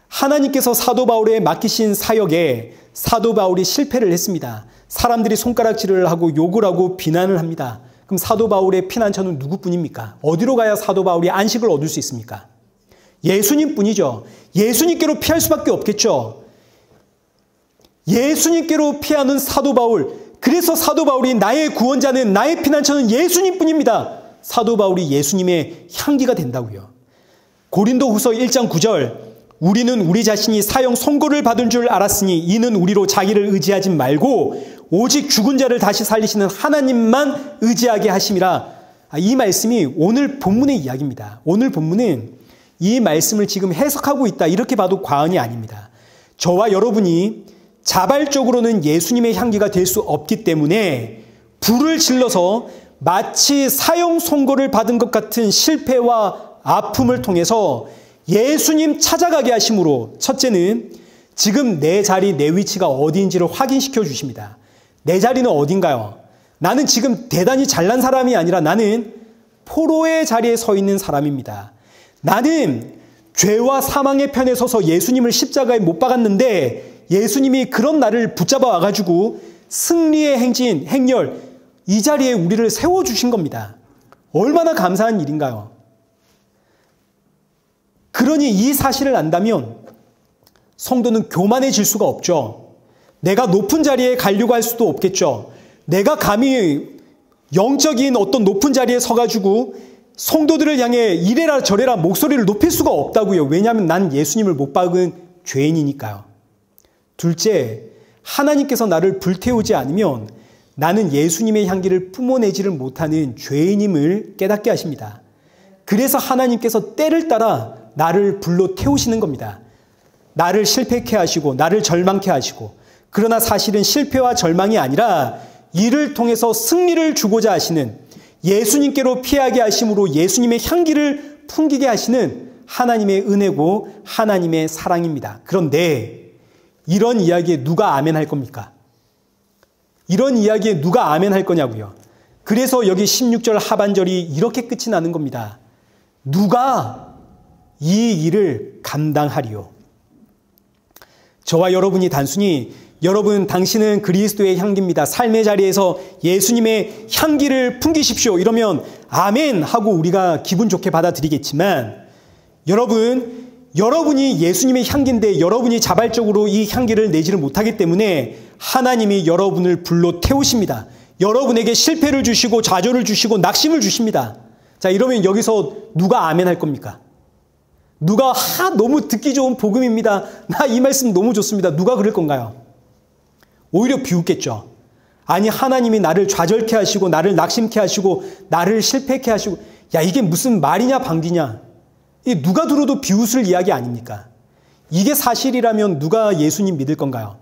하나님께서 사도 바울에 맡기신 사역에 사도 바울이 실패를 했습니다. 사람들이 손가락질을 하고 욕을 하고 비난을 합니다. 그럼 사도 바울의 피난처는 누구뿐입니까? 어디로 가야 사도 바울이 안식을 얻을 수 있습니까? 예수님뿐이죠. 예수님께로 피할 수밖에 없겠죠. 예수님께로 피하는 사도 바울. 그래서 사도 바울이 나의 구원자는, 나의 피난처는 예수님뿐입니다. 사도 바울이 예수님의 향기가 된다고요. 고린도후서 1장 9절, 우리는 우리 자신이 사형 선고를 받은 줄 알았으니 이는 우리로 자기를 의지하지 말고 오직 죽은 자를 다시 살리시는 하나님만 의지하게 하심이라. 이 말씀이 오늘 본문의 이야기입니다. 오늘 본문은 이 말씀을 지금 해석하고 있다, 이렇게 봐도 과언이 아닙니다. 저와 여러분이 자발적으로는 예수님의 향기가 될 수 없기 때문에 불을 질러서 마치 사형 선고를 받은 것 같은 실패와 아픔을 통해서 예수님 찾아가게 하심으로, 첫째는 지금 내 자리, 내 위치가 어디인지를 확인시켜 주십니다. 내 자리는 어딘가요? 나는 지금 대단히 잘난 사람이 아니라 나는 포로의 자리에 서 있는 사람입니다. 나는 죄와 사망의 편에 서서 예수님을 십자가에 못 박았는데 예수님이 그런 나를 붙잡아 와가지고 승리의 행진, 행렬, 이 자리에 우리를 세워주신 겁니다. 얼마나 감사한 일인가요? 그러니 이 사실을 안다면 성도는 교만해질 수가 없죠. 내가 높은 자리에 가려고 할 수도 없겠죠. 내가 감히 영적인 어떤 높은 자리에 서가지고 성도들을 향해 이래라 저래라 목소리를 높일 수가 없다고요. 왜냐하면 난 예수님을 못 박은 죄인이니까요. 둘째, 하나님께서 나를 불태우지 않으면 나는 예수님의 향기를 뿜어내지를 못하는 죄인임을 깨닫게 하십니다. 그래서 하나님께서 때를 따라 나를 불로 태우시는 겁니다. 나를 실패케 하시고 나를 절망케 하시고, 그러나 사실은 실패와 절망이 아니라 이를 통해서 승리를 주고자 하시는, 예수님께로 피하게 하심으로 예수님의 향기를 풍기게 하시는 하나님의 은혜고 하나님의 사랑입니다. 그런데 이런 이야기에 누가 아멘 할 겁니까? 이런 이야기에 누가 아멘 할 거냐고요. 그래서 여기 16절 하반절이 이렇게 끝이 나는 겁니다. 누가 이 일을 감당하리요? 저와 여러분이 단순히 여러분 당신은 그리스도의 향기입니다, 삶의 자리에서 예수님의 향기를 풍기십시오, 이러면 아멘 하고 우리가 기분 좋게 받아들이겠지만, 여러분이 예수님의 향기인데 여러분이 자발적으로 이 향기를 내지를 못하기 때문에 하나님이 여러분을 불로 태우십니다. 여러분에게 실패를 주시고 좌절을 주시고 낙심을 주십니다. 자, 이러면 여기서 누가 아멘 할 겁니까? 누가 너무 듣기 좋은 복음입니다, 나 이 말씀 너무 좋습니다, 누가 그럴 건가요? 오히려 비웃겠죠. 아니, 하나님이 나를 좌절케 하시고 나를 낙심케 하시고 나를 실패케 하시고, 야, 이게 무슨 말이냐 방귀냐, 이 누가 들어도 비웃을 이야기 아닙니까? 이게 사실이라면 누가 예수님 믿을 건가요?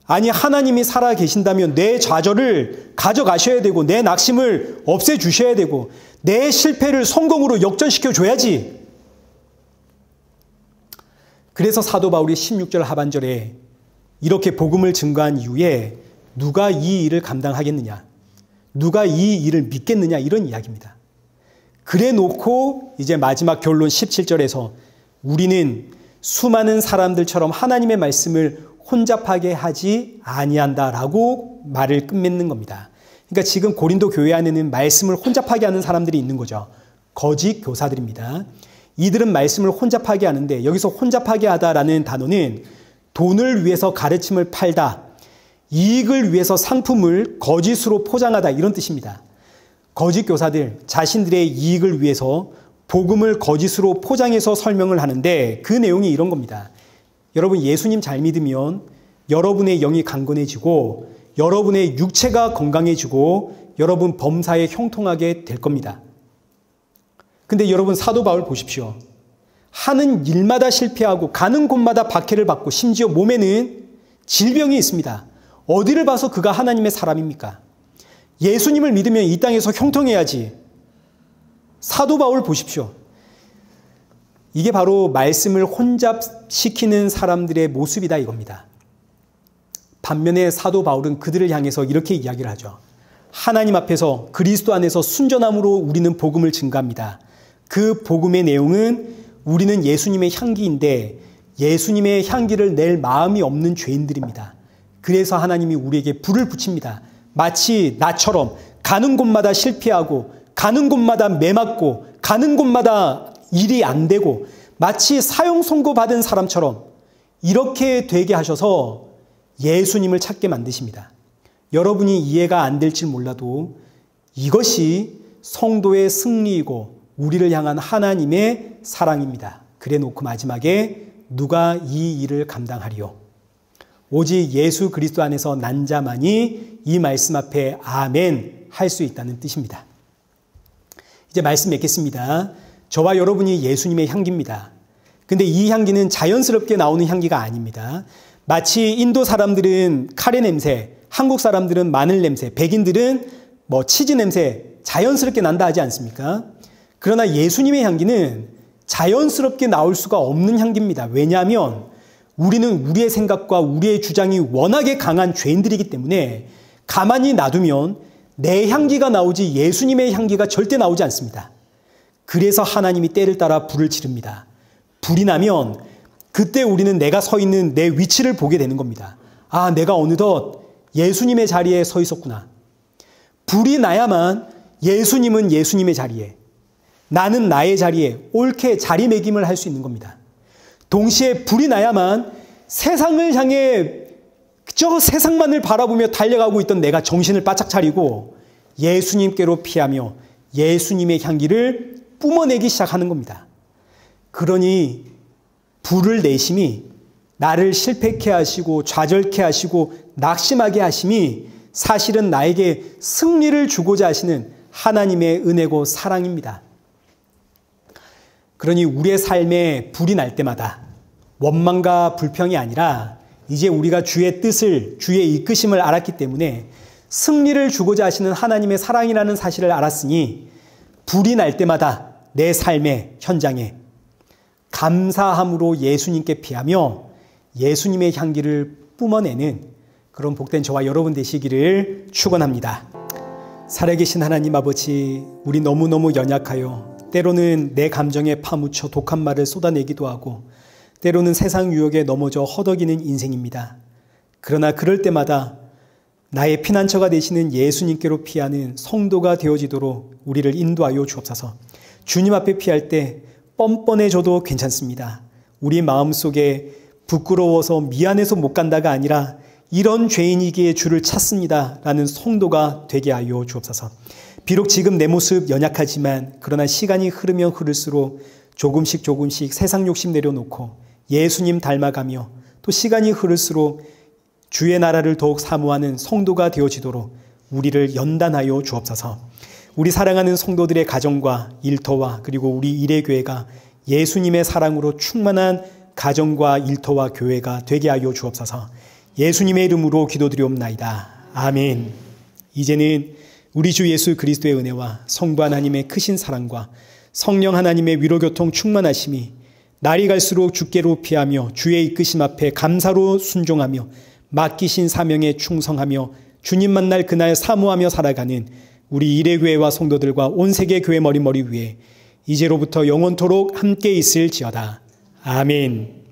아니, 하나님이 살아 계신다면 내 좌절을 가져가셔야 되고 내 낙심을 없애주셔야 되고 내 실패를 성공으로 역전시켜 줘야지. 그래서 사도 바울이 16절 하반절에 이렇게 복음을 증거한 이후에 누가 이 일을 감당하겠느냐, 누가 이 일을 믿겠느냐, 이런 이야기입니다. 그래 놓고 이제 마지막 결론 17절에서 우리는 수많은 사람들처럼 하나님의 말씀을 혼잡하게 하지 아니한다라고 말을 끝맺는 겁니다. 그러니까 지금 고린도 교회 안에는 말씀을 혼잡하게 하는 사람들이 있는 거죠. 거짓 교사들입니다. 이들은 말씀을 혼잡하게 하는데, 여기서 혼잡하게 하다라는 단어는 돈을 위해서 가르침을 팔다, 이익을 위해서 상품을 거짓으로 포장하다, 이런 뜻입니다. 거짓 교사들, 자신들의 이익을 위해서 복음을 거짓으로 포장해서 설명을 하는데 그 내용이 이런 겁니다. 여러분, 예수님 잘 믿으면 여러분의 영이 강건해지고 여러분의 육체가 건강해지고 여러분 범사에 형통하게 될 겁니다. 근데 여러분 사도 바울 보십시오. 하는 일마다 실패하고 가는 곳마다 박해를 받고 심지어 몸에는 질병이 있습니다. 어디를 봐서 그가 하나님의 사람입니까? 예수님을 믿으면 이 땅에서 형통해야지. 사도 바울 보십시오. 이게 바로 말씀을 혼잡시키는 사람들의 모습이다 이겁니다. 반면에 사도 바울은 그들을 향해서 이렇게 이야기를 하죠. 하나님 앞에서 그리스도 안에서 순전함으로 우리는 복음을 증거합니다. 그 복음의 내용은 우리는 예수님의 향기인데 예수님의 향기를 낼 마음이 없는 죄인들입니다. 그래서 하나님이 우리에게 불을 붙입니다. 마치 나처럼 가는 곳마다 실패하고 가는 곳마다 매맞고 가는 곳마다 일이 안 되고 마치 사형 선고 받은 사람처럼 이렇게 되게 하셔서 예수님을 찾게 만드십니다. 여러분이 이해가 안 될지 몰라도 이것이 성도의 승리이고 우리를 향한 하나님의 사랑입니다. 그래 놓고 마지막에 누가 이 일을 감당하리요? 오직 예수 그리스도 안에서 난 자만이 이 말씀 앞에 아멘 할 수 있다는 뜻입니다. 이제 말씀 맺겠습니다. 저와 여러분이 예수님의 향기입니다. 근데 이 향기는 자연스럽게 나오는 향기가 아닙니다. 마치 인도 사람들은 카레 냄새, 한국 사람들은 마늘 냄새, 백인들은 치즈 냄새 자연스럽게 난다 하지 않습니까? 그러나 예수님의 향기는 자연스럽게 나올 수가 없는 향기입니다. 왜냐하면 우리는 우리의 생각과 우리의 주장이 워낙에 강한 죄인들이기 때문에 가만히 놔두면 내 향기가 나오지 예수님의 향기가 절대 나오지 않습니다. 그래서 하나님이 때를 따라 불을 지릅니다. 불이 나면 그때 우리는 내가 서 있는 내 위치를 보게 되는 겁니다. 아, 내가 어느덧 예수님의 자리에 서 있었구나. 불이 나야만 예수님은 예수님의 자리에, 나는 나의 자리에 옳게 자리매김을 할 수 있는 겁니다. 동시에 불이 나야만 세상을 향해 저 세상만을 바라보며 달려가고 있던 내가 정신을 바짝 차리고 예수님께로 피하며 예수님의 향기를 뿜어내기 시작하는 겁니다. 그러니 불을 내심이 나를 실패케 하시고 좌절케 하시고 낙심하게 하심이 사실은 나에게 승리를 주고자 하시는 하나님의 은혜고 사랑입니다. 그러니 우리의 삶에 불이 날 때마다 원망과 불평이 아니라 이제 우리가 주의 뜻을, 주의 이끄심을 알았기 때문에 승리를 주고자 하시는 하나님의 사랑이라는 사실을 알았으니 불이 날 때마다 내 삶의 현장에 감사함으로 예수님께 피하며 예수님의 향기를 뿜어내는 그런 복된 저와 여러분 되시기를 축원합니다. 살아계신 하나님 아버지, 우리 너무너무 연약하여 때로는 내 감정에 파묻혀 독한 말을 쏟아내기도 하고 때로는 세상 유혹에 넘어져 허덕이는 인생입니다. 그러나 그럴 때마다 나의 피난처가 되시는 예수님께로 피하는 성도가 되어지도록 우리를 인도하여 주옵소서. 주님 앞에 피할 때 뻔뻔해져도 괜찮습니다. 우리 마음속에 부끄러워서 미안해서 못 간다가 아니라 이런 죄인이기에 주를 찾습니다 라는 성도가 되게 하여 주옵소서. 비록 지금 내 모습 연약하지만 그러나 시간이 흐르면 흐를수록 조금씩 세상 욕심 내려놓고 예수님 닮아가며 또 시간이 흐를수록 주의 나라를 더욱 사모하는 성도가 되어지도록 우리를 연단하여 주옵소서. 우리 사랑하는 성도들의 가정과 일터와 그리고 우리 일회교회가 예수님의 사랑으로 충만한 가정과 일터와 교회가 되게 하여 주옵소서. 예수님의 이름으로 기도드리옵나이다. 아멘. 이제는 우리 주 예수 그리스도의 은혜와 성부 하나님의 크신 사랑과 성령 하나님의 위로교통 충만하심이 날이 갈수록 주께로 피하며 주의 이끄심 앞에 감사로 순종하며 맡기신 사명에 충성하며 주님 만날 그날 사모하며 살아가는 우리 일회교회와 성도들과 온 세계 교회 머리 위에 이제로부터 영원토록 함께 있을지어다. 아멘.